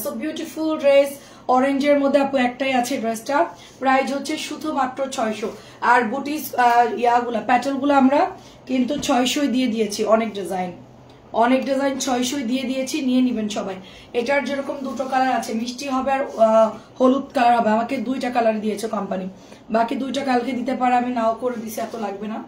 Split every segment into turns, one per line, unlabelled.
So beautiful dress অরেঞ্জের মধ্যে আপু একটাই আছে ড্রেসটা প্রাইস হচ্ছে শুধুমাত্র 600 আর বুটিস ইয়াগুলা প্যাটেলগুলো আমরা কিন্তু 600 দিয়ে দিয়েছি অনেক ডিজাইন 600 দিয়ে দিয়েছি নিয়ে নেবেন সবাই এটার যেরকম দুটো কালার আছে মিষ্টি হবে আর হলুদ কালার হবে আমাকে দুইটা কালার দিয়েছে কোম্পানি বাকি দুইটা কালকে দিতে পারে আমি নাও করে দিছি এত লাগবে না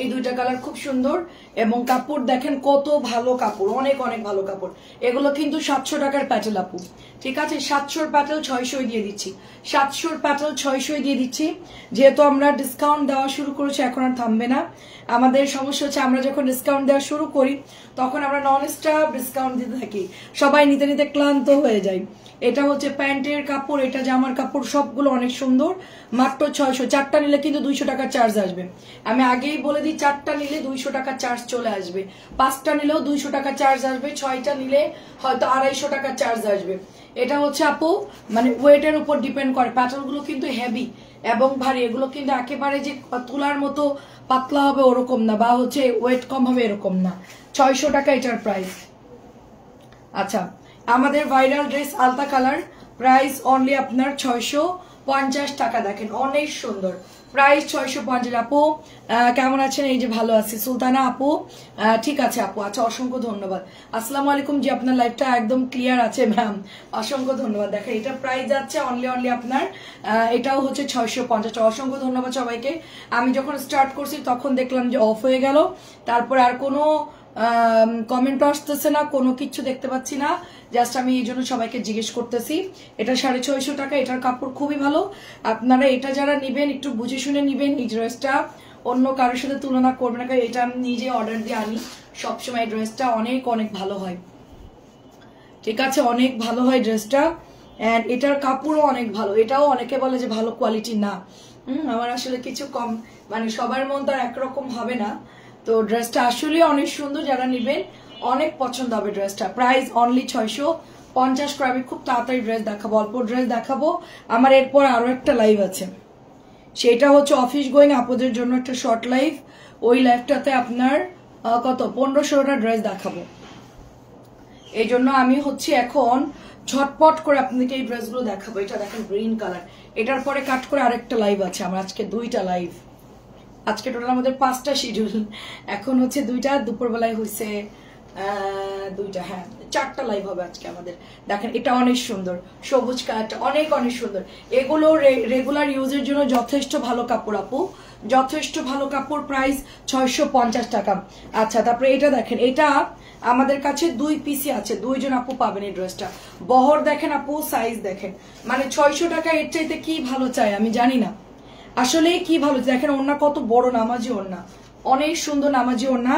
এই দুইটা কালার খুব সুন্দর এবং কাপড় দেখেন কত ভালো কাপড় অনেক অনেক ভালো কাপড় এগুলো কিন্তু 700 টাকার প্যাটেল আপু ঠিক আছে 700 প্যাটেল 600 দিয়ে দিচ্ছি 700 প্যাটেল 600 দিয়ে দিচ্ছি যেহেতু আমরা ডিসকাউন্ট দেওয়া শুরু করেছি এখন আর থামবে না আমাদের সমস্যা হচ্ছে আমরা যখন ডিসকাউন্ট দেওয়া শুরু করি তখন আমরা নন স্টপ ডিসকাউন্ট দিতে থাকি সবাই নিতে নিতে ক্লান্ত হয়ে যায় এটা হচ্ছে প্যান্টের কাপড় এটা জামার কাপড় সবগুলো অনেক সুন্দর মাত্র 600 চারটা নিলে কিন্তু 200 টাকা চার্জ আসবে আমি আগেই বলে দিই চারটা নিলে 200 টাকা চার্জ চলে আসবে পাঁচটা নিলেও 200 টাকা চার্জ আসবে ছয়টা নিলে হয়তো 250 টাকা চার্জ আসবে এটা হচ্ছে আপু মানে ওয়েটের উপর ডিপেন্ড করে প্যাটার্নগুলো কিন্তু হেভি এবং ভারী এগুলো কিন্তু একেবারে যে তুলার মতো পাতলা হবে ওরকম না বা হচ্ছে ওয়েট কম হবে এরকম না 600 টাকা এটার প্রাইস আচ্ছা আমাদের ভাইরাল ড্রেস আলতা কালার প্রাইস অনলি আপনার 650 টাকা দেখেন অনেক সুন্দর প্রাইস 650 আপু কেমন আছেন এই যে ভালো আছি সুলতানা আপু ঠিক আছে আপু আচ্ছা অসংখ্য ধন্যবাদ আসসালামু আলাইকুম জি আপনার লাইভটা একদম ক্লিয়ার আছে ম্যাম অসংখ্য ধন্যবাদ দেখেন এটা প্রাইস যাচ্ছে অনলি আপনার এটাও হচ্ছে 650 অসংখ্য ধন্যবাদ সবাইকে আমি যখন স্টার্ট করছি তখন দেখলাম যে অফ হয়ে গেল তারপর আর কোনো কমেন্ট আসতেছে না কোনো কিছু দেখতে পাচ্ছি না জাস্ট আমি এই জন্য সবাইকে জিজ্ঞেস করতেছি এটা 650 টাকা এটার কাপড় খুবই ভালো আপনারা এটা যারা নিবেন একটু বুঝে শুনে নিবেন এই ড্রেসটা অন্য কারোর সাথে তুলনা করবেন না এটা আমি নিজে অর্ডার দিয়ে আনি সবসময় এই ড্রেসটা অনেক অনেক ভালো হয় ঠিক আছে অনেক ভালো হয় ড্রেসটা এন্ড এটার কাপড়ও অনেক ভালো এটাও অনেকে বলে যে ভালো কোয়ালিটি না আমার আসলে কিছু কম মানে সবার মন তো একরকম হবে না তো ড্রেসটা আসলে অনেক সুন্দর যারা নেবেন অনেক পছন্দ হবে ড্রেসটা প্রাইস অনলি 650 করে আমি খুব তাড়াতাড়ি ড্রেস দেখাবো অল্প ড্রেস দেখাবো আমার এরপর আরো একটা লাইভ আছে সেটা হচ্ছে অফিস গোয়িং আপুদের জন্য একটা শর্ট লাইভ ওই লাইভটাতে আপনার কত 1500টা ড্রেস দেখাবো এই জন্য আমি হচ্ছে এখন ঝটপট করে আপনাদেরকে এই ড্রেসগুলো দেখাবো এটা দেখেন গ্রিন কালার এটার পরে কাট করে আরেকটা লাইভ আছে আমার আজকে দুইটা লাইভ আজকে টোটাল আমাদের 5টা শিডিউল এখন হচ্ছে দুইটা দুপুরবেলায় হয়েছে দুইটা হ্যাঁ 4টা লাইভ হবে আজকে আমাদের দেখেন এটা অনেক সুন্দর সবুজ কালারটা অনেক অনেক সুন্দর এগুলো রেগুলার ইউজের জন্য যথেষ্ট ভালো কাপড় আপু যথেষ্ট ভালো কাপড় প্রাইস 650 টাকা আচ্ছা তারপরে এটা দেখেন এটা আমাদের কাছে 2 পিসি আছে দুইজন আপু পাবেন এই ড্রেসটা বহর দেখেন আপু সাইজ দেখেন মানে 600 টাকা এর চাইতে কি ভালো চাই আমি জানি না আসলে কি ভালো দেখেন ওড়না কত বড় নামাজি ওড়না অনেক সুন্দর নামাজি ওড়না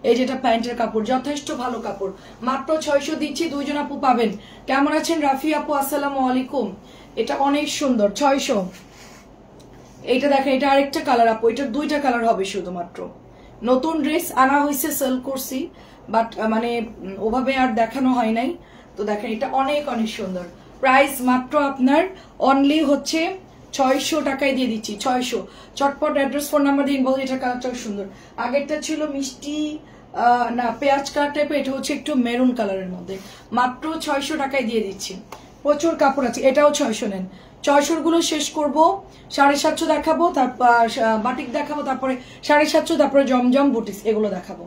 এই যেটা প্যান্টের কাপড় যথেষ্ট ভালো কাপড় মাত্র 600 দিচ্ছি দুইজন আপু পাবেন কেমন আছেন রাফি আপু আসসালামু আলাইকুম এটা অনেক সুন্দর 600 এইটা দেখেন এটা আরেকটা কালার আপু এটা দুইটা কালার হবে শুধুমাত্র নতুন ড্রেস আনা হয়েছে সেল করছি বাট মানে ওভাবে আর দেখানো হয় নাই তো দেখেন এটা অনেক অনেক সুন্দর প্রাইস মাত্র আপনার অনলি হচ্ছে 600 টাকায় দিয়ে দিচ্ছি 600 চটপট অ্যাড্রেস ফোন নাম্বার দিন বল এটা কালারটাও সুন্দর আগেরটা ছিল মিষ্টি না পেঁয়াজ কালার টাইপের এটা হচ্ছে একটু মেরুন কালারের মধ্যে মাত্র 600 টাকায় দিয়ে দিচ্ছি প্রচুর কাপড় আছে এটাও 600 নেন 600 গুলো শেষ করব 750 দেখাবো তারপর বাটিক দেখাবো তারপরে 750 তারপরে জমজম বুটিস এগুলো দেখাবো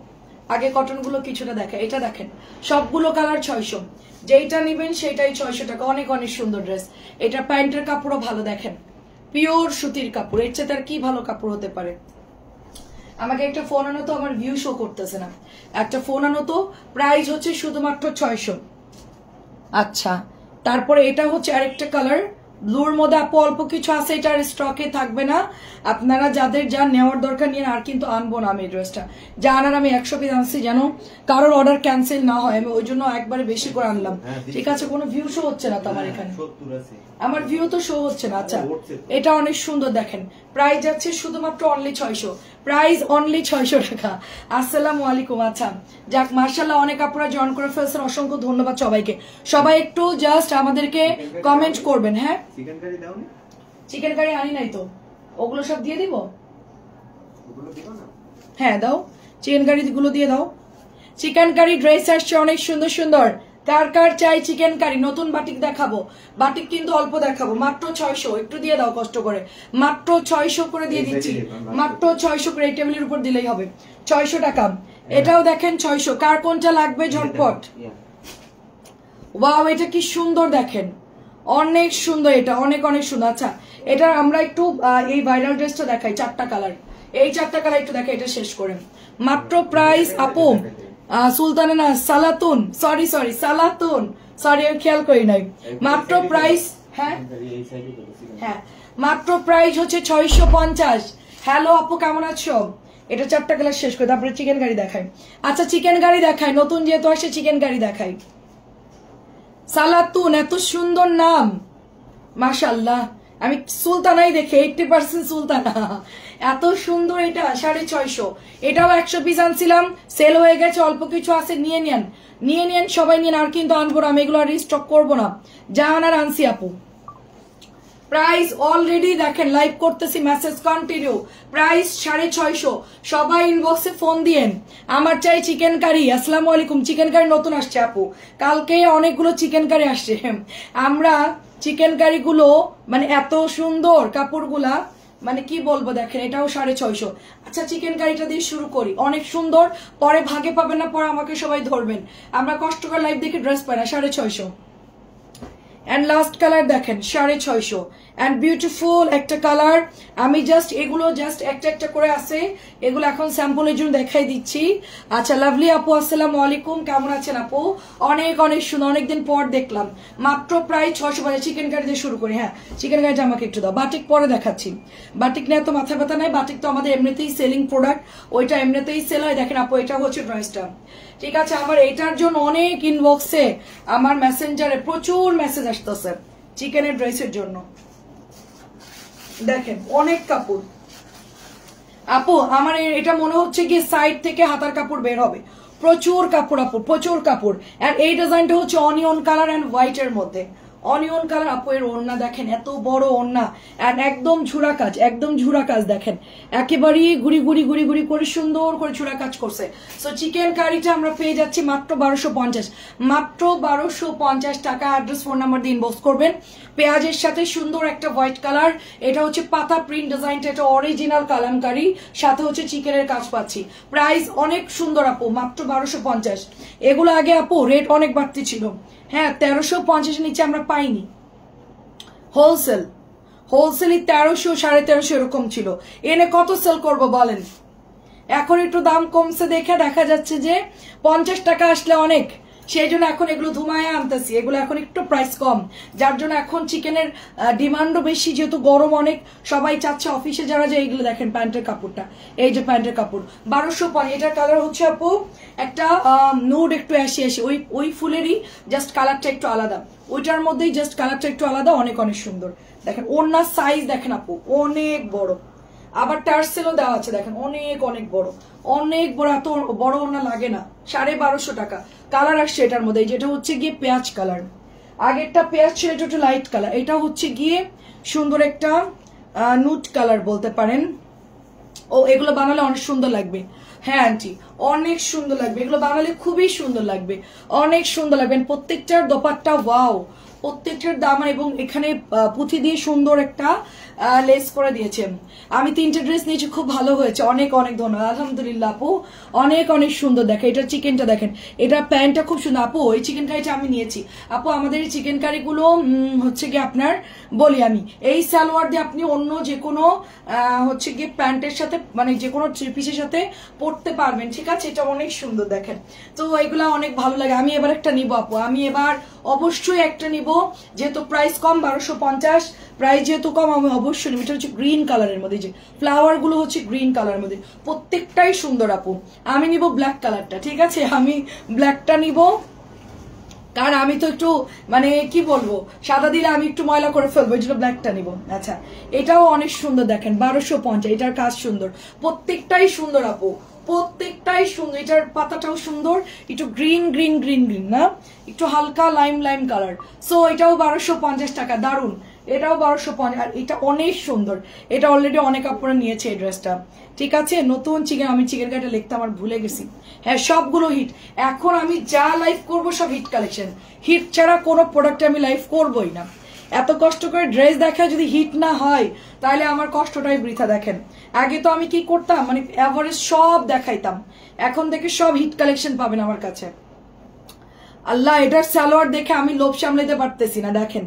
আগে কটন গুলো কিছুটা দেখা এটা দেখেন সবগুলো কালার 600 যেইটা নেবেন সেটাই 600 টাকা অনেক অনেক সুন্দর ড্রেস এটা প্যান্টের কাপড়ও ভালো দেখেন পিওর সুতির কাপড় এর চেয়ে তার কি ভালো কাপড় হতে পারে আমাকে একটা ফোন আনো তো আমার ভিউ শো করতেছে না একটা ফোন আনো তো প্রাইস হচ্ছে শুধুমাত্র 600 আচ্ছা তারপরে এটা হচ্ছে আরেকটা কালার ব্লুর মধ্যে আপু অল্প কিছু আছে এটার স্টকে থাকবে না আপনারা যাদের যা নেওয়ার দরকার নিয়ে আর কিন্তু আনবো না আমি ড্রেসটা যা আনার আমি 100 পিস আনছি যেন কারোর অর্ডার ক্যান্সেল না হয় আমি ওই জন্য একবারে বেশি করে আনলাম ঠিক আছে কোনো ভিউ শো হচ্ছে না তো আমার এখানে আমার ভিউ তো শো হচ্ছে না আচ্ছা এটা অনেক সুন্দর দেখেন প্রাইস যাচ্ছে শুধুমাত্র অনলি 600 প্রাইস অনলি 600 টাকা আসসালামু আলাইকুম আচ্ছা যাক মাশাআল্লাহ অনেক আপনারা জয়েন করে ফেলছেন অসংখ্য ধন্যবাদ সবাইকে সবাই একটু জাস্ট আমাদেরকে কমেন্ট করবেন হ্যাঁ চিকেন কারি দাও না চিকেন কারি আনি নাই তো ওগুলো সব দিয়ে দিব ওগুলো দিব না হ্যাঁ দাও চিকেন কারি গুলো দিয়ে দাও চিকেন কারি ড্রেস আসছে অনেক সুন্দর সুন্দর কার কার চাই চিকেন কারি? নতুন বাটিক দেখাবো, বাটিক কিন্তু অল্প দেখাবো, মাত্র 600। একটু দিয়ে দাও কষ্ট করে, মাত্র 600 করে দিয়ে দিচ্ছি, মাত্র 600 করে। এই টেবিলের উপর দিলেই হবে, 600 টাকা। এটাও দেখেন 600। কার কোনটা লাগবে ঝটপট। ওয়াও, এটা কি সুন্দর দেখেন, অনেক সুন্দর, এটা অনেক অনেক সুন্দর। আচ্ছা, এটা আমরা একটু এই ভাইরাল ড্রেসটা দেখাই, 4টা কালার, এই 4টা কালার একটু দেখাই, এটা শেষ করে। মাত্র প্রাইস আপু সুলতানা না সালাতুন, সরি সালাতুন, সরি খেয়াল করি নাই। মাত্র প্রাইস, হ্যাঁ হ্যাঁ, মাত্র প্রাইস হচ্ছে 650। হ্যালো আপু, কেমন আছো? এটা 4টা কালার শেষ করে তারপরে চিকেন কারি দেখাই। আচ্ছা, চিকেন কারি দেখাই, নতুন যেহেতু আসে চিকেন কারি দেখাই। সালাতুন, এত সুন্দর নাম, মাশাআল্লাহ। আমি সুলতানাই দেখে 80% সুলতানা, এত সুন্দর। এটা 650। এটাও 100 পিস আনছিলাম, সেল হয়ে গেছে, অল্প কিছু আছে, নিয়ে নেন সবাই নিয়ে। আর কিন্তু আনবো না আমি, এগুলো আর রিস্টক করবো না, জাহানার আনছি আপু। প্রাইস অলরেডি দেখেন, লাইভ করতেছি, মেসেজ কন্টিনিউ। প্রাইস 650। সবাই ইনবক্সে ফোন দিয়েন, আমার চাই চিকেন কারি। আসসালামু আলাইকুম। চিকেন কারি নতুন আসছে আপু, কালকে অনেকগুলো চিকেন কারি আসছে। আমরা চিকেন কারি গুলো মানে এত সুন্দর কাপড়গুলা, মানে কি বলবো, দেখেন এটাও 650। আচ্ছা, চিকেন কারিটা দিয়ে শুরু করি, অনেক সুন্দর, পরে ভাগে পাবেন না, পরে আমাকে সবাই ধরবেন। আমরা কষ্ট করে লাইভ দেখে ড্রেস পাই না, 650। এন্ড লাস্ট কালার দেখেন 650 এন্ড বিউটিফুল একটা কালার। আমি জাস্ট এগুলো জাস্ট একটা একটা করে আছে, এগুলো এখন স্যাম্পলের জন্য দেখাই দিচ্ছি। আচ্ছা, লাভলি আপু আসসালামু আলাইকুম, কেমন আছেন আপু? অনেক অনেক সুন্দর, অনেকদিন পর দেখলাম। মাত্র প্রায় 600। চিকেন কারি দিয়ে শুরু করি। হ্যাঁ, চিকেন কারিটা আমাকে একটু দাও, বাটিক পরে দেখাচ্ছি। বাটিক নিয়ে এত মাথা ব্যথা নাই, বাটিক তো আমাদের এমনিতেই সেলিং প্রোডাক্ট, ওইটা এমনিতেই সেল হয়। দেখেন আপু, এটা হচ্ছে ড্রেসটা, ঠিক আছে? আমার এটার জন্য অনেক ইনবক্সে, আমার মেসেঞ্জারে প্রচুর মেসেজ আসতেছে চিকেনের ড্রেসের জন্য। দেখেন অনেক কাপড় আপু, আমার এটা মনে হচ্ছে কি সাইড থেকে হাতার কাপড় বের হবে, প্রচুর কাপড় আপু, প্রচুর কাপড়। আর এই ডিজাইনটা হচ্ছে অনিয়ন কালার এন্ড হোয়াইট এর মধ্যে, অনিয়ন কালার আপু। এর ওড়না দেখেন, এত বড় ওড়না, এন্ড একদম ঝুরা কাজ, একদম ঝুরা কাজ দেখেন, একেবারেই গুড়ি গুড়ি গুড়ি গুড়ি করে সুন্দর করে ঝুরা কাজ করছে। সো চিকেন কারিটা আমরা পেয়ে যাচ্ছি মাত্র 1250, মাত্র 1250 টাকা। অ্যাড্রেস ফোন নাম্বার দিয়ে ইনবক্স করবেন। পেঁয়াজের সাথে সুন্দর একটা হোয়াইট কালার, এটা হচ্ছে পাতা প্রিন্ট ডিজাইনটা, এটা অরিজিনাল কালামকারি, সাথে হচ্ছে চিকেনের কাজ পাচ্ছি। প্রাইস অনেক সুন্দর আপু, মাত্র 1250। এগুলো আগে আপু রেট অনেক বাড়তি ছিল, হ্যাঁ 1350 নিচে আমরা পাইনি। হোলসেলই 1300 1350 এরকম ছিল। এনে কত সেল করব বলেন? এখন একটু দাম কমছে দেখে দেখা যাচ্ছে যে 50 টাকা আসলে অনেক, সেই জন্য এখন এগুলো ধুমায় আনতেছি, এগুলো এখন একটু প্রাইস কম, যার জন্য এখন চিকেনের ডিমান্ডও বেশি, যেহেতু গরম অনেক, সবাই চাচ্ছে অফিসে যারা যায়। এইগুলো দেখেন প্যান্টের কাপড়টা, এই যে প্যান্টের কাপড় 1250। এটার কালার হচ্ছে আপু একটা নুড, একটু আসি ওই ফুলেরই জাস্ট কালারটা একটু আলাদা, ওইটার মধ্যেই জাস্ট কালারটা একটু আলাদা, অনেক অনেক সুন্দর। দেখেন ওড়নার সাইজ দেখেন আপু, অনেক বড়, আবার টার্সেলও দেওয়া আছে, দেখেন অনেক অনেক বড়, অনেক বড়। এত বড় ওড়না লাগে না। 1250 টাকা। কালার আসছে এটার মধ্যে, যেটা হচ্ছে গিয়ে পেঁয়াজ কালার, আগেরটা পেঁয়াজ ছিল, এটা একটু লাইট কালার, এটা হচ্ছে গিয়ে সুন্দর একটা নুট কালার বলতে পারেন। ও এগুলো বানালে অনেক সুন্দর লাগবে। হ্যাঁ আন্টি, অনেক সুন্দর লাগবে, এগুলো বানালে খুবই সুন্দর লাগবে, অনেক সুন্দর লাগবে। প্রত্যেকটার দোপাট্টা ওয়াও, প্রত্যেকটার দামান, এবং এখানে পুঁথি দিয়ে সুন্দর একটা লেস করে দিয়েছে। আমি 3টে ড্রেস নিয়েছি, খুব ভালো হয়েছে, অনেক অনেক ধন্যবাদ, আলহামদুলিল্লাহ আপু, অনেক অনেক সুন্দর। দেখেন এটা চিকেনটা দেখেন, এটা প্যান্টটা খুব সুন্দর আপু। এই চিকেন কারিটা আমি নিয়েছি আপু। আমাদের এই চিকেন কারিগুলো হচ্ছে গিয়ে আপনার বলি আমি, এই সালোয়ার দিয়ে আপনি অন্য যে কোনো হচ্ছে গিয়ে প্যান্টের সাথে, মানে যে কোনো থ্রি পিসের সাথে পরতে পারবেন, ঠিক আছে? এটা অনেক সুন্দর দেখেন, তো এগুলা অনেক ভালো লাগে। আমি এবার একটা নিবো আপু, আমি এবার অবশ্যই একটা নিব, যেহেতু প্রাইস কম 1250, প্রাইস যেহেতু কম আমি অবশ্যই নিব। এটা হচ্ছে গ্রিন কালারের মধ্যে, যে ফ্লাওয়ার গুলো হচ্ছে গ্রিন কালারের মধ্যে, প্রত্যেকটাই সুন্দর আপু। আমি নিব ব্ল্যাক কালারটা, ঠিক আছে? আমি ব্ল্যাকটা নিব, কারণ আমি তো একটু মানে কি বলবো, সাদা দিলে আমি একটু ময়লা করে ফেলবো, এই জন্য ব্ল্যাকটা নিব। আচ্ছা, এটাও অনেক সুন্দর দেখেন, 1250, এটার কাজ সুন্দর, প্রত্যেকটাই সুন্দর আপু, প্রত্যেকটাই সুন্দর। এটার পাতাটাও সুন্দর, একটু গ্রিন গ্রিন গ্রিন গ্রিন না, একটু হালকা লাইম লাইম কালার। সো এটাও 1250 টাকা, দারুন। এটাও 1250, আর এটা অনেক সুন্দর, এটা অলরেডি অনেক আপনারা নিয়েছে এই ড্রেসটা। ঠিক আছে, নতুন চিকেন, আমি চিকেন কাটা লিখতে আমার ভুলে গেছি। হ্যাঁ, সবগুলো হিট। এখন আমি যা লাইভ করব সব হিট কালেকশন, হিট ছাড়া কোনো প্রোডাক্টে আমি লাইভ করবই না। এত কষ্ট করে ড্রেস দেখা যদি হিট না হয় তাহলে আমার কষ্টটাই বৃথা। দেখেন, আগে তো আমি কি করতাম, মানে এভারেজ সব দেখাইতাম, এখন থেকে সব হিট কালেকশন পাবেন আমার কাছে। আল্লাহ, এটার সালোয়ার দেখে আমি লোভ সামলাতে পারতেছি না। দেখেন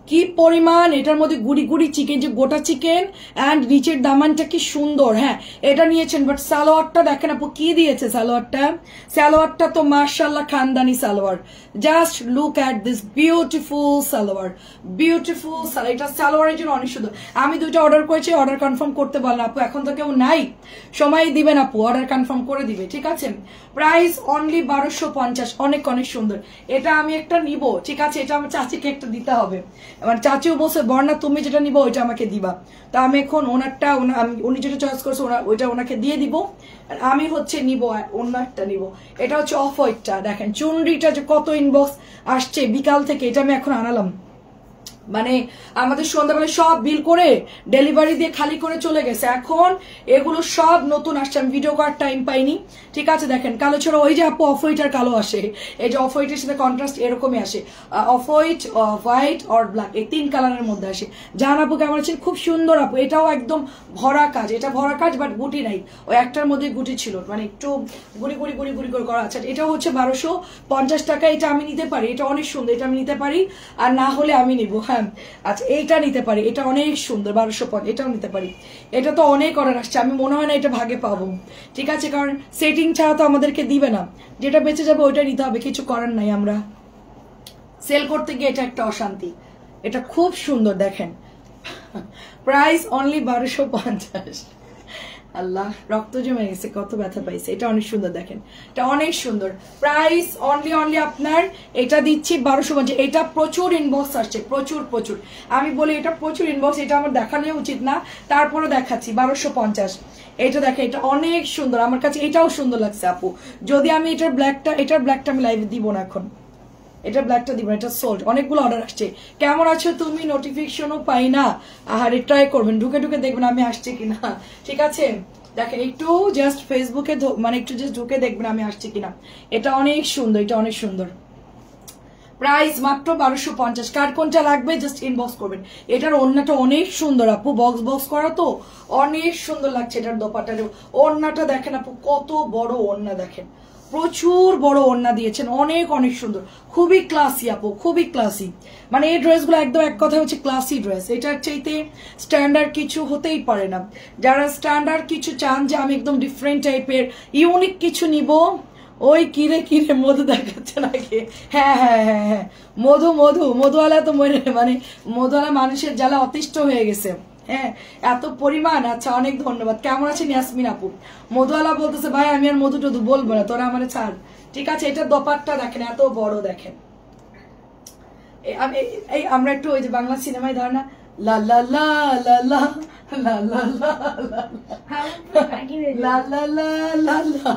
কি পরিমাণ এটার মধ্যে গুড়ি গুড়ি চিকেন, যে গোটা চিকেন অ্যান্ড নিচের দামানটা কি সুন্দর। হ্যাঁ, এটা নিয়েছেন, বাট সালোয়ারটা দেখেন আপু কি দিয়েছে। সালোয়ারটা তো মাশাআল্লাহ খানদানি সালোয়ার। Just look at this beautiful সালোয়ার, বিউটিফুল সালোয়ার। এটা সালোয়ারের জন্য অনেক সুন্দর। আমি দুইটা অর্ডার করেছি, অর্ডার কনফার্ম করতে বলেন আপু, এখন তো কেউ নাই, সময় দিবেন আপু, অর্ডার কনফার্ম করে দিবে। ঠিক আছে, প্রাইস অনলি 1250, অনেক অনেক সুন্দর। এটা আমি একটা নিব, ঠিক আছে, এটা আমার চাচিকে একটা দিতে হবে। আমার চাচিও বলছে বর্ণা তুমি যেটা নিবো ওইটা আমাকে দিবা। তো আমি এখন ওনারটা, উনি যেটা চয়েস করছে ওইটা ওনাকে দিয়ে দিব, আর আমি হচ্ছে নিব অন্য একটা নিব। এটা হচ্ছে অফ হোয়াইটটা। দেখেন চুনরিটা যে কত ইনবক্স আসছে বিকাল থেকে, এটা আমি এখন আনালাম। মানে আমাদের সন্ধ্যাবেলা সব বিল করে ডেলিভারি দিয়ে খালি করে চলে গেছে, এখন এগুলো সব নতুন আসছে, আমি ভিডিও করার টাইম পাইনি। ঠিক আছে, দেখেন কালো ছাড়া ওই যে আপু অফ হোয়াইট আর কালো আসে, এই যে অফ হোয়াইটের সাথে কন্ট্রাস্ট এরকমই আসে, অফ হোয়াইট, হোয়াইট আর ব্ল্যাক, এই 3 কালারের মধ্যে আসে। জান আপু কেমন আছেন? খুব সুন্দর আপু, এটাও একদম ভরা কাজ, এটা ভরা কাজ বাট গুটি নাই, ওই একটার মধ্যে গুটি ছিল, মানে একটু গুড়ি গুড়ি গুড়ি গুড়ি করে করা আছে। এটা হচ্ছে 1250 টাকা, এটা আমি নিতে পারি, এটা অনেক সুন্দর, এটা আমি নিতে পারি, আর না হলে আমি নিবো। হ্যাঁ, আচ্ছা এইটা নিতে পারি, এটা অনেক সুন্দর 1250, এটাও নিতে পারি। এটা তো অনেক অর্ডার আসছে, আমি মনে হয় না এটা ভাগে পাবো। ঠিক আছে, কারণ সেটিং ছাড়া তো আমাদেরকে দিবে না, যেটা বেঁচে যাবে ওইটা নিতে হবে, কিছু করার নাই। আমরা সেল করতে গিয়ে এটা একটা অশান্তি। এটা খুব সুন্দর, দেখেন প্রাইস অনলি 1250। আল্লাহ, রক্ত জমে গেছে, কত ব্যথা পাইছে। এটা অনেক সুন্দর, দেখেন এটা অনেক সুন্দর। প্রাইস অনলি আপনার এটা দিচ্ছি 1250। এটা প্রচুর ইনবক্স আসছে, প্রচুর। আমি বলি এটা প্রচুর ইনবক্স, এটা আমার দেখানো উচিত না, তারপরে দেখাচ্ছি 1250। এটা দেখেন, এটা অনেক সুন্দর, আমার কাছে এটাও সুন্দর লাগছে আপু। যদি আমি এটার ব্ল্যাকটা আমি লাইভে দিব না এখন, এটা ব্ল্যাকটা দিব, এটা সোল্ড। অনেকগুলো অর্ডার আসছে। কেমন আছো তুমি? নোটিফিকেশনও পাই না। আরে ট্রাই করবেন, ঢুকে দেখবেন আমি আসছি কিনা। ঠিক আছে, দেখেন একটু জাস্ট ফেসবুকে মানে একটু জাস্ট ঢুকে দেখবেন আমি আসছি কিনা। এটা অনেক সুন্দর, এটা অনেক সুন্দর। প্রাইস মাত্র 1250। কার কোনটা লাগবে জাস্ট ইনবক্স করবেন। এটার ওড়নাটা অনেক সুন্দর আপু, বক্স করা তো অনেক সুন্দর লাগছে। এটার দোপাটার ওড়নাটা দেখেন আপু, কত বড় ওড়না, দেখেন প্রচুর বড় ওড়না দিয়েছেন, অনেক সুন্দর, খুবই ক্লাসি আপু, খুবই ক্লাসি। মানে এই ড্রেসগুলো একদম এক কথা হচ্ছে ক্লাসি ড্রেস। এটার চাইতে স্ট্যান্ডার্ড কিছু হতেই পারে না। যারা স্ট্যান্ডার্ড কিছু চান যে আমি একদম ডিফারেন্ট টাইপের ইউনিক কিছু নিব, ওই কিরে মধু দেখাচ্ছে নাকি? হ্যাঁ, মধুওয়ালা তো মানে মধুওয়ালা মানুষের জ্বালা অতিষ্ঠ হয়ে গেছে। হ্যাঁ, এত পরিমাণ। আচ্ছা, অনেক ধন্যবাদ। কেমন আছেন ইয়াসমিন আপু? মধুওয়ালা বলতেছে ভাই আমি আর মধু টধু বলবো না, তোরা আমার ছাড়। ঠিক আছে, এটা দোপাট্টা দেখেন এত বড়, দেখেন এই আমরা একটু ওই যে বাংলা সিনেমায় ধর না, লা লা লা লা লা লা লা লা লা,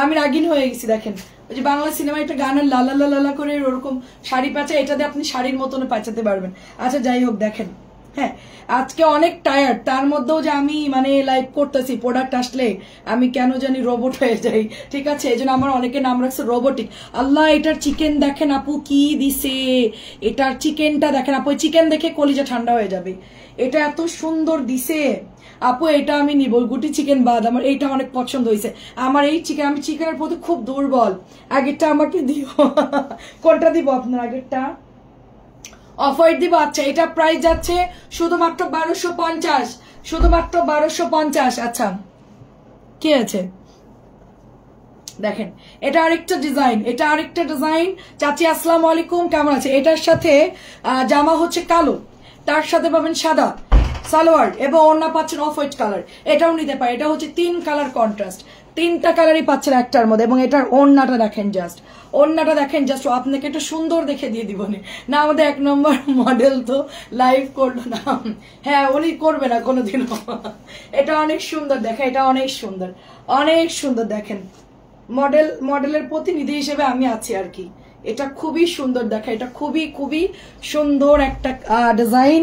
আমি রাগিন হয়ে গেছি। দেখেন ওই যে বাংলা সিনেমায় একটা গানের লালা লালা করে ওরকম শাড়ি পাচা, এটা দিয়ে আপনি শাড়ির মতন পাচাতে পারবেন। আচ্ছা যাই হোক, দেখেন হ্যাঁ আজকে অনেক টায়ার্ড, তার মধ্যেও যে আমি মানে লাইভ করতেছি, প্রোডাক্ট আসলে আমি কেন জানি রোবট হয়ে যাই। ঠিক আছে, এই জন্য আমার অনেকে নাম রাখছে রোবোটিক। আল্লাহ, এটার চিকেন দেখেন আপু কি দিছে, এটার চিকেনটা দেখেন আপু, চিকেন দেখে কলিজা ঠান্ডা হয়ে যাবে। এটা এত সুন্দর দিছে আপু, এটা আমি নিব গুটি চিকেন বাদ। আমার এইটা অনেক পছন্দ হয়েছে। আমার এই চিকেন, আমি চিকেনের প্রতি খুব দুর্বল। আগেরটা আমাকে দিও। কোনটা দিব আপনার? আগেরটা অফ হোয়াইট দিব। আচ্ছা, এটা প্রাইস যাচ্ছে শুধুমাত্র 1250, শুধুমাত্র 1250। আচ্ছা, কি আছে দেখেন, এটা আরেকটা ডিজাইন, এটা আরেকটা ডিজাইন। চাচি আসসালামু আলাইকুম, কেমন আছে? এটার সাথে জামা হচ্ছে কালো, তার সাথে পাবেন সাদা সালোয়ার এবং ওড়না পাচ্ছেন অফ হোয়াইট কালার। এটাও নিতে পারে, এটা হচ্ছে 3 কালার কন্ট্রাস্ট, 3টা কালারই পাচ্ছেন একটার মধ্যে। এবং এটার ওড়নাটা দেখেন, জাস্ট ওড়নাটা দেখেন, জাস্ট আপনাকে একটু সুন্দর দেখে দিয়ে দিব না। আমাদের 1 নম্বর মডেল তো লাইভ করলো না। হ্যাঁ, উনি করবে না কোনোদিনও। এটা অনেক সুন্দর, দেখেন এটা অনেক সুন্দর, অনেক সুন্দর। দেখেন মডেলের প্রতিনিধি হিসেবে আমি আছি আর কি। এটা খুবই সুন্দর দেখা, এটা খুবই খুবই সুন্দর একটা ডিজাইন,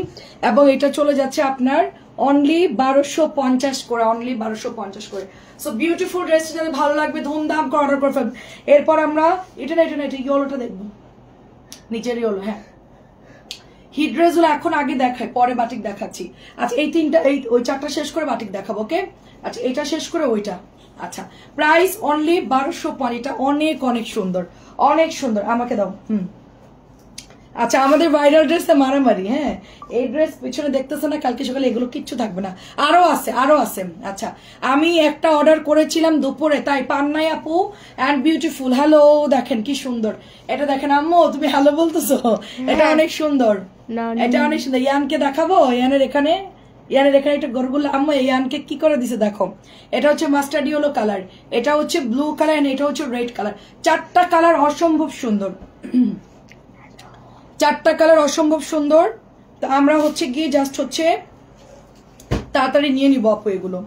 এবং এটা চলে যাচ্ছে আপনার অনলি 1250 করে, অনলি 1250 করে। সো বিউটিফুল ড্রেস, যাদের ভালো লাগবে ধুমধাম করে অর্ডার করে ফেলবেন। এরপর আমরা এটা ইয়েলোটা দেখবো, নিচের ইয়েলো। হ্যাঁ, হিট ড্রেস গুলো এখন আগে দেখায়, পরে বাটিক দেখাচ্ছি। আচ্ছা এই তিনটা, এই ওই চারটা শেষ করে বাটিক দেখাবো, ওকে? আচ্ছা এটা শেষ করে ওইটা। আচ্ছা প্রাইস অনলি 1250। এটা অনেক অনেক সুন্দর, অনেক সুন্দর। আমাকে দাও। আচ্ছা আমাদের ভাইরাল ড্রেসে মারামারি। হ্যাঁ, এই ড্রেস পিছনে দেখতেছে না, কালকে সকালে এগুলো কিচ্ছু থাকবে না, আরো আছে, আরো আছে। আচ্ছা আমি একটা অর্ডার করেছিলাম দুপুরে, তাই পান নাই আপু অ্যান্ড বিউটিফুল। হ্যালো, দেখেন কি সুন্দর এটা, দেখেন আম্মু তুমি হ্যালো বলতেছো, এটা অনেক সুন্দর, এটা অনেক সুন্দর। ইয়ানকে দেখাবো, ইয়ানের এখানে একটা গরগুলা আম্মু ইয়ানকে কি করে দিছে দেখো। এটা হচ্ছে মাস্টার্ড ইয়েলো কালার, এটা হচ্ছে ব্লু কালার, এটা হচ্ছে রেড কালার। চারটা কালার অসম্ভব সুন্দর, চারটা কালার অসম্ভব সুন্দর। তো আমরা হচ্ছে গিয়ে জাস্ট হচ্ছে তাড়াতাড়ি নিয়ে নিবো আপু এগুলো।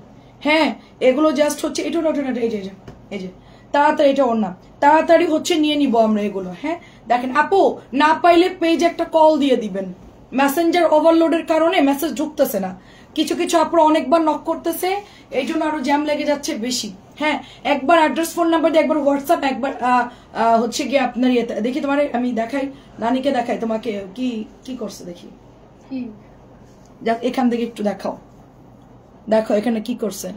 হ্যাঁ এগুলো জাস্ট হচ্ছে এটা এই যে তাড়াতাড়ি, এটা ওর না, তাড়াতাড়ি হচ্ছে নিয়ে নিবো আমরা এগুলো। হ্যাঁ দেখেন আপু, না পাইলে পেজে একটা কল দিয়ে দিবেন, মেসেঞ্জার ওভারলোডের কারণে মেসেজ ঢুকতেছে না, কিছু কিছু আপুরা অনেকবার নক করতেছে, এই জন্য আরো জ্যাম লেগে যাচ্ছে বেশি। হ্যাঁ একবার অ্যাড্রেস ফোন নাম্বার দিয়ে, একবার হোয়াটসঅ্যাপ, একবার হচ্ছে গিয়ে আপনার ইয়েতে দেখি। তোমার আমি দেখাই, নানিকে দেখাই তোমাকে কি কি করছে দেখি, এখান থেকে একটু দেখাও, দেখো এখানে কি করছে,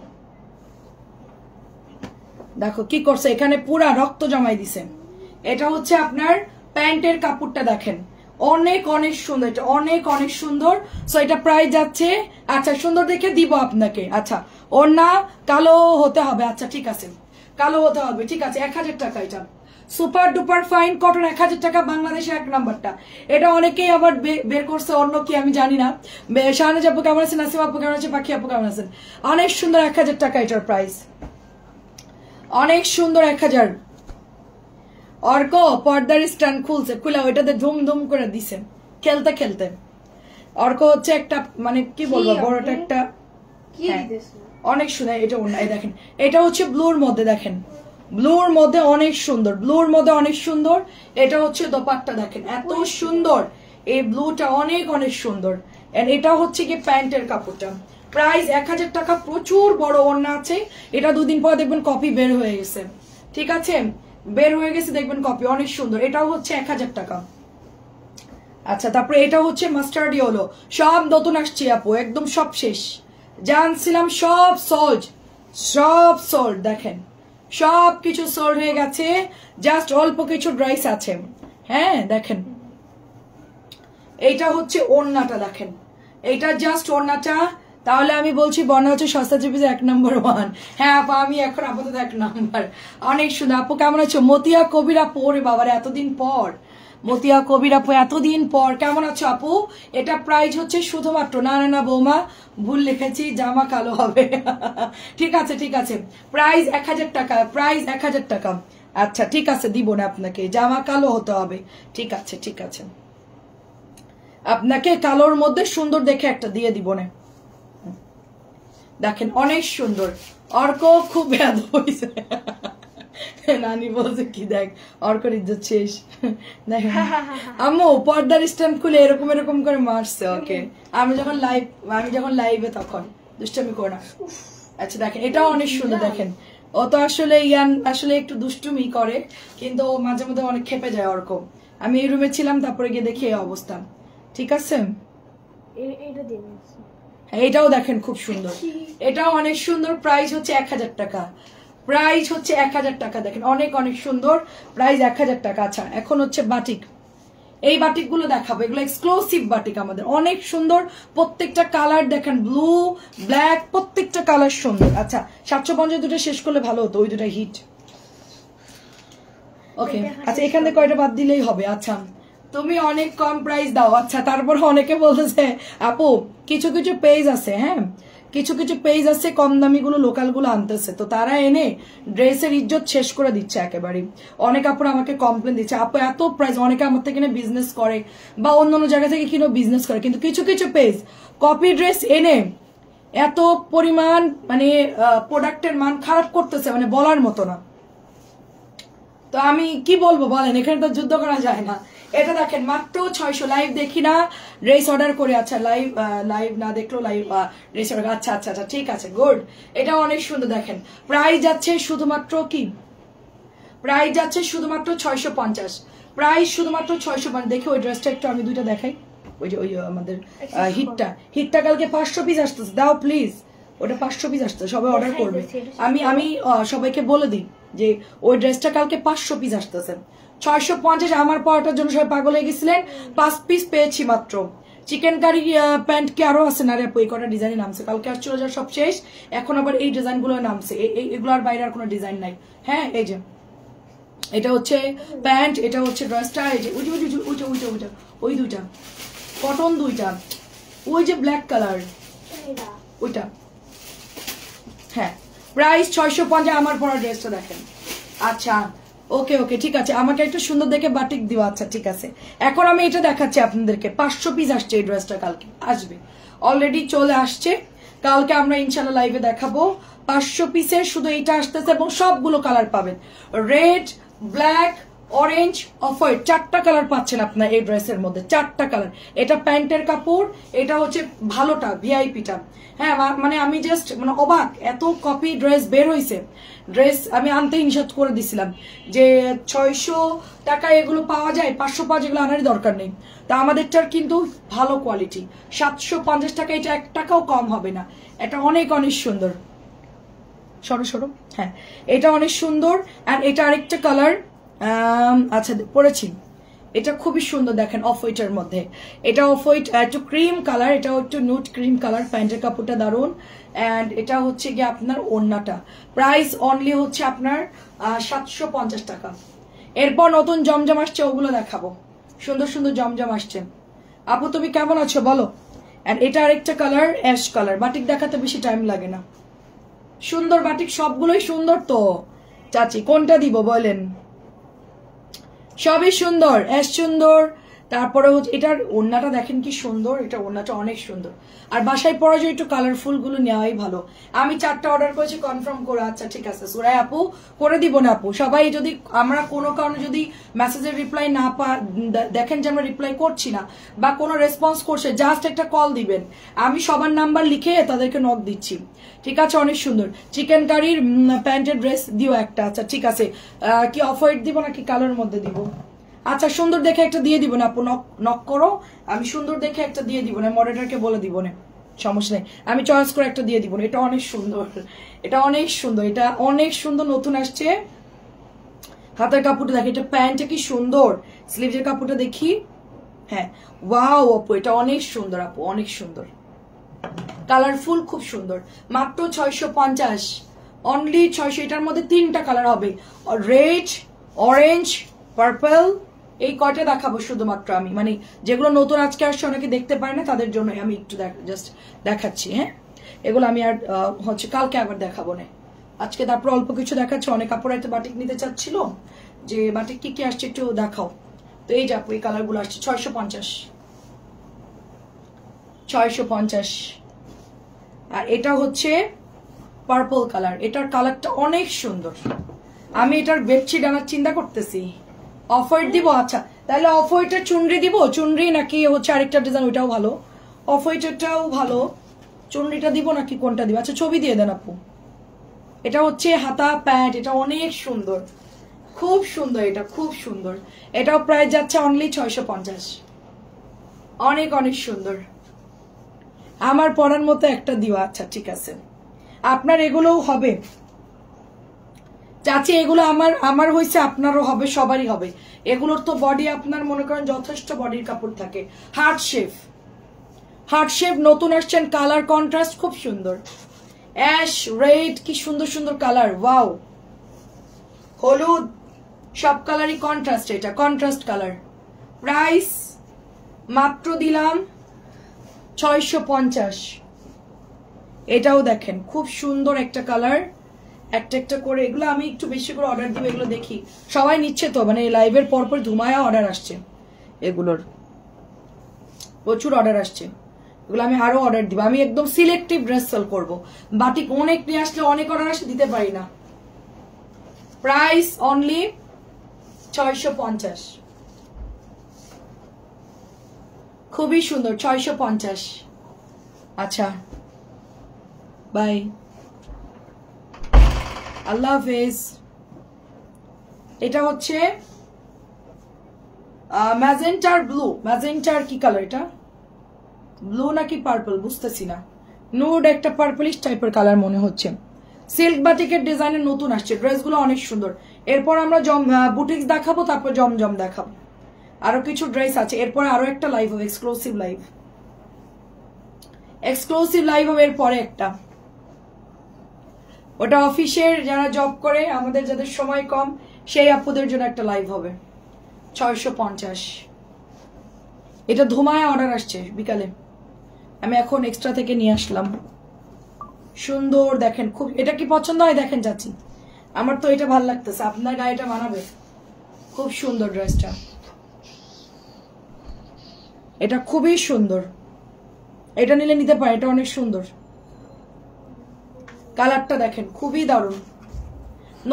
দেখো কি করছে, এখানে পুরা রক্ত জমাই দিছে। এটা হচ্ছে আপনার প্যান্টের কাপড়টা দেখেন, অনেক অনেক সুন্দর, এটা অনেক অনেক সুন্দর। সো এটা প্রাইস যাচ্ছে, আচ্ছা সুন্দর দেখে দিব আপনাকে। আচ্ছা ওর না কালো হতে হবে, আচ্ছা ঠিক আছে কালো হতে হবে, ঠিক আছে 1000 টাকা। এটা সুপার ডুপার ফাইন কটন, 1000 টাকা, বাংলাদেশে 1 নাম্বারটা। এটা অনেকেই আবার বের করছে অন্য কি আমি জানি না। শাহনাজ আপু কেমন আছেন, নাসিম আপু কেমন আছে, পাখি আপু কেমন আছেন? অনেক সুন্দর 1000 টাকা এটার প্রাইস, অনেক সুন্দর 1000। অর্ক পর্দার স্ট্যান্ড খুলছে, খুলে ওইটাতে ধুম ধুম করে দিছে খেলতে খেলতে। অর্ক হচ্ছে একটা মানে কি বলবো, বড়টা একটা অনেক সুন্দর। এটা অন্য দেখেন, এটা হচ্ছে ব্লুর মধ্যে, দেখেন ব্লুর মধ্যে অনেক সুন্দর, ব্লুর মধ্যে অনেক সুন্দর। এটা হচ্ছে দোপাট্টা, দেখেন এত সুন্দর, এই ব্লুটা অনেক অনেক সুন্দর। এটা হচ্ছে কি প্যান্টের কাপড়টা, প্রাইস 1000 টাকা। প্রচুর বড় ওড়না আছে, এটা দুদিন পর দেখবেন কপি বের হয়ে গেছে, ঠিক আছে বের হয়ে গেছে দেখবেন কপি, অনেক সুন্দর। এটাও হচ্ছে 1000 টাকা। আচ্ছা তারপরে এটা হচ্ছে মাস্টার্ড ইয়েলো, সব নতুন আসছে আপু, একদম সব শেষ, জানছিলাম সব সোল্ড, সব সোল্ড, দেখেন সব কিছু সোল্ড হয়ে গেছে, জাস্ট অল্প কিছু ড্রাইস আছে। হ্যাঁ দেখেন এইটা হচ্ছে ওড়নাটা, দেখেন এইটা জাস্ট ওড়নাটা। তাহলে আমি বলছি বর্ণা হচ্ছে সস্তা চিপিস 1 নম্বর 1। হ্যাঁ আপা আমি এখন আপাতত 1 নম্বর। অনেক সুন্দর আপু, কেমন আছো? মতিয়া কবির আপু, ওরে বাবারে এতদিন পর, মতিয়া কবির আপু এতদিন পর, কেমন আছো আপু? এটা প্রাইস হচ্ছে শুধুমাত্র, না না না বৌমা ভুল লিখেছি, জামা কালো হবে। ঠিক আছে ঠিক আছে, প্রাইস 1000 টাকা, প্রাইস 1000 টাকা। আচ্ছা ঠিক আছে দিব না আপনাকে, জামা কালো হতে হবে, ঠিক আছে ঠিক আছে, আপনাকে কালোর মধ্যে সুন্দর দেখে একটা দিয়ে দিব না। দেখেন অনেক সুন্দর। অর্ক খুব ব্যাধ হয়েছে, নানি বলছে কি দেখ অর্কর ইজ্জত শেষ। দেখেন আম্মু পর্দার স্ট্যান্ড খুলে এরকম এরকম করে মারছে ওকে, আমি যখন লাইভে তখন দুষ্টামি করে না। আচ্ছা দেখেন এটাও অনেক সুন্দর, দেখেন ও তো আসলে ইয়ান আসলে একটু দুষ্টুমি করে, কিন্তু ও মাঝে মধ্যে অনেক খেপে যায় অর্ক। আমি এই রুমে ছিলাম, তারপরে গিয়ে দেখি এই অবস্থা, ঠিক আছে। এটাও দেখেন খুব সুন্দর, এটাও অনেক সুন্দর, প্রাইস হচ্ছে 1000 টাকা, প্রাইস হচ্ছে 1000 টাকা। দেখেন অনেক অনেক সুন্দর, প্রাইস 1000 টাকা। আচ্ছা এখন হচ্ছে বাটিক, এই বাটিক গুলো দেখাবো, এগুলো এক্সক্লুসিভ বাটিক আমাদের, অনেক সুন্দর, প্রত্যেকটা কালার দেখেন, ব্লু ব্ল্যাক প্রত্যেকটা কালার সুন্দর। আচ্ছা 750 দুটো শেষ করলে ভালো হতো, ওই দুটা হিট। ওকে আচ্ছা এখান থেকে কয়টা বাদ দিলেই হবে। আচ্ছা তুমি অনেক কম প্রাইস দাও। আচ্ছা তারপর অনেকে বলতেছে আপু কিছু কিছু পেজ আছে, হ্যাঁ কিছু কিছু পেজ আছে কম দামি গুলো, লোকাল গুলো আনতেছে, তো তারা এনে ড্রেসের ইজ্জত শেষ করে দিচ্ছে একেবারে। অনেক আপুরা আমাকে কমপ্লেন দিচ্ছে আপু এত প্রাইস, অনেকে আমার থেকে বিজনেস করে বা অন্য অন্য জায়গা থেকে কিনে বিজনেস করে, কিন্তু কিছু কিছু পেজ কপি ড্রেস এনে এত পরিমাণ মানে প্রোডাক্টের মান খারাপ করতেছে, মানে বলার মতো না। তো আমি কি বলবো বলেন, এখানে তো যুদ্ধ করা যায় না। এটা দেখেন মাত্র 600। লাইভ দেখি না, ড্রেস অর্ডার করে। আচ্ছা লাইভ না দেখলো লাইভ ড্রেস অর্ডার। আচ্ছা আচ্ছা আচ্ছা ঠিক আছে, গুড। এটা অনেক সুন্দর। দেখেন প্রাইস যাচ্ছে শুধুমাত্র কি, প্রাইস যাচ্ছে শুধুমাত্র 650। প্রাইস শুধুমাত্র 650। দেখি ওই ড্রেসটা একটু আমি দুইটা দেখাই। ওই যে আমাদের হিটটা কালকে 500 পিস আসতেছে, দাও প্লিজ। ওটা 500 পিস আসতেছে, সবাই অর্ডার করবে। আমি সবাইকে বলে দিই যে ওই ড্রেসটা কালকে 500 পিস আসতেছে। 650 আমার পরাটার জন্য সবাই পাগল হয়ে গেছিলেন। 5 পিস পেয়েছি মাত্র। চিকেন কারি প্যান্ট কি আরো আছে না রে আপু? এই কটা ডিজাইন নামছে, কালকে আসছিল যা সব শেষ, এখন আবার এই ডিজাইন গুলো নামছে। এগুলোর বাইরে আর কোনো ডিজাইন নাই। হ্যাঁ এই যে এটা হচ্ছে প্যান্ট, এটা হচ্ছে ড্রেসটা। এই যে ওই দুইটা কটন, দুইটা ওই যে ব্ল্যাক কালার ওইটা। হ্যাঁ প্রাইস 650 আমার পরা ড্রেসটা দেখেন। আচ্ছা ওকে ওকে ঠিক আছে, আমাকে একটু সুন্দর দেখে বাটিক দিও। আচ্ছা ঠিক আছে, এখন আমি এটা দেখাচ্ছি আপনাদেরকে। 500 পিস আসছে এই ড্রেসটা, কালকে আসবে, অলরেডি চলে আসছে। কালকে আমরা ইনশাল্লাহ লাইভে দেখাবো। 500 পিসের শুধু এইটা আসতেছে এবং সবগুলো কালার পাবেন, red, black, orange, off white, 4টা কালার পাচ্ছেন আপনার এই ড্রেসের মধ্যে, 4টা কালার। এটা প্যান্টের কাপড়, এটা হচ্ছে ভালোটা ভিআইপিটা। হ্যাঁ মানে আমি জাস্ট মানে অবাক, এত কপি ড্রেস বের হয়েছে। ড্রেস আমি আনতে নিষেধ করে দিছিলাম যে 600 টাকায় এগুলো পাওয়া যায়, 500 পাওয়া, যেগুলো আনারই দরকার নেই। তা আমাদেরটার কিন্তু ভালো কোয়ালিটি। 750 টাকা, এটা 1 টাকাও কম হবে না। এটা অনেক অনেক সুন্দর। সরো সরো। হ্যাঁ এটা অনেক সুন্দর। আর এটা আরেকটা কালার, আচ্ছা পরেছি, এটা খুবই সুন্দর। দেখেন অফ হোয়াইটের মধ্যে, এটা অফ হোয়াইট একটু ক্রিম কালার, এটাও একটু নুট ক্রিম কালার। প্যান্টের কাপড়টা দারুন। অ্যান্ড এটা হচ্ছে গিয়ে আপনার ওড়নাটা। প্রাইস অনলি হচ্ছে আপনার 750 টাকা। এরপর নতুন জমজম আসছে, ওগুলো দেখাবো। সুন্দর সুন্দর জমজম আসছে। আপু তুমি কেমন আছো বলো। অ্যান্ড এটা আরেকটা কালার, অ্যাশ কালার। বাটিক দেখাতে বেশি টাইম লাগে না, সুন্দর বাটিক, সবগুলোই সুন্দর। তো চাচি কোনটা দিব বলেন, সবই সুন্দর। অ্যাশ সুন্দর, তারপরে হচ্ছে এটার ওড়নাটা দেখেন কি সুন্দর, এটা ওড়নাটা অনেক সুন্দর। আর বাসায় পরা যায় একটু কালারফুল গুলো নেওয়াই ভালো। আমি 4টা অর্ডার করেছি, কনফার্ম করে। আচ্ছা ঠিক আছে সুরাই আপু করে দিব না আপু। সবাই যদি আমরা কোনো কারণে যদি মেসেজের রিপ্লাই না দেখেন যে আমরা রিপ্লাই করছি না বা কোনো রেসপন্স করছে, জাস্ট একটা কল দিবেন, আমি সবার নাম্বার লিখে তাদেরকে নক দিচ্ছি। ঠিক আছে অনেক সুন্দর। চিকেন কারির প্যান্টের ড্রেস দিও একটা। আচ্ছা ঠিক আছে, কি অফ হোয়াইট দিব নাকি কালোর মধ্যে দিব? আচ্ছা সুন্দর দেখে একটা দিয়ে দিব না আপু, নক করো, আমি সুন্দর দেখে একটা দিয়ে দিব না, মডারেটরকে বলে দিব না, সমস্যা নেই, আমি চয়েস করে একটা দিয়ে দিব না। এটা অনেক সুন্দর, এটা অনেক সুন্দর, এটা অনেক সুন্দর, নতুন আসছে। হাতের কাপড়টা দেখি, এটা প্যান্টটা কি সুন্দর, স্লিভের কাপড়টা দেখি। হ্যাঁ ওয়াও আপু, এটা অনেক সুন্দর আপু, অনেক সুন্দর, কালারফুল, খুব সুন্দর। মাত্র 650, অনলি 600। এটার মধ্যে 3টা কালার হবে, রেড, অরেঞ্জ, পার্পল। এই কয়টা দেখাবো শুধুমাত্র আমি, মানে যেগুলো নতুন আজকে আসছে অনেকে দেখতে পারে না, তাদের জন্য আমি একটু জাস্ট দেখাচ্ছি। হ্যাঁ এগুলো আমি আর হচ্ছে কালকে আবার দেখাবো না, আজকে তারপর অল্প কিছু দেখাচ্ছে। অনেক কাপড় একটা বাটিক নিতে চাচ্ছিল, যে বাটিক কি কি আসছে একটু দেখাও। তো এই যাবো, এই কালার গুলো আসছে 650, 650। আর এটা হচ্ছে পার্পল কালার, এটার কালারটা অনেক সুন্দর। আমি এটার বেডশিট আনার চিন্তা করতেছি। অফ হোয়াইট দিব? আচ্ছা তাহলে অফ হোয়াইটের চুনরি দিব। চুনরি নাকি হচ্ছে আরেকটা ডিজাইন, ওইটাও ভালো, অফ হোয়াইটেরটাও ভালো। চুনরিটা দিব নাকি কোনটা দিব? আচ্ছা ছবি দিয়ে দেন আপু। এটা হচ্ছে হাতা প্যান্ট, এটা অনেক সুন্দর, খুব সুন্দর, এটা খুব সুন্দর। এটাও প্রাইস যাচ্ছে অনলি 650, অনেক অনেক সুন্দর। আমার পরার মতো একটা দিও। আচ্ছা ঠিক আছে, আপনার এগুলোও হবে চাচি, এগুলো আমার হয়েছে, আপনারও হবে, সবারই হবে। এগুলোর তো বডি আপনার মনে করেন যথেষ্ট বডির কাপড় থাকে। হার্ট শেপ, হার্ট শেপ নতুন আসছেন, কালার কন্ট্রাস্ট খুব সুন্দর। অ্যাশ, রেড, কি সুন্দর সুন্দর কালার, ওয়াও। হলুদ, সব কালারই কন্ট্রাস্ট, এটা কন্ট্রাস্ট কালার। প্রাইস মাত্র দিলাম 650। এটাও দেখেন খুব সুন্দর একটা কালার, একটা একটা করে। এগুলো আমি একটু বেশি করে অর্ডার দিব, এগুলো দেখি সবাই নিচ্ছে তো, মানে লাইভের পরপর ধুমায়া অর্ডার আসছে, এগুলোর প্রচুর অর্ডার আসছে। এগুলো আমি আরো অর্ডার দিব, আমি একদম সিলেক্টিভ ড্রেস সেল করবো। বাটিক অনেক নিয়ে আসলে অনেক অর্ডার আসে, দিতে পারি না। প্রাইস অনলি 650, খুবই সুন্দর 650। আচ্ছা বাই, আল্লাহ হাফেজ। এটা হচ্ছে ম্যাজেন্টার ব্লু, ম্যাজেন্টার কি কালার এটা, ব্লু নাকি পার্পল বুঝতেছি না, নুড একটা পার্পলিশ টাইপের কালার মনে হচ্ছে। সিল্ক বাটিকের ডিজাইনের নতুন আসছে, ড্রেসগুলো অনেক সুন্দর। এরপর আমরা বুটিক্স দেখাবো, তারপর জমজম দেখাবো, আরো কিছু ড্রেস আছে। এরপরে আরো একটা লাইভ হবে, এক্সক্লুসিভ লাইভ, এক্সক্লুসিভ লাইভ হবে এরপরে একটা। ওটা অফিসের যারা জব করে, আমাদের যাদের সময় কম, সেই আপুদের জন্য একটা লাইভ হবে। 650, এটা ধুমায় অর্ডার আসছে বিকালে, আমি এখন এক্সট্রা থেকে নিয়ে আসলাম। সুন্দর দেখেন, খুব, এটা কি পছন্দ হয় দেখেন চাচি, আমার তো এটা ভালো লাগতেছে, আপনার গায়েটা মানাবে। খুব সুন্দর ড্রেসটা, এটা খুবই সুন্দর, এটা নিলে নিতে পারে, এটা অনেক সুন্দর। কালারটা দেখেন খুবই দারুণ,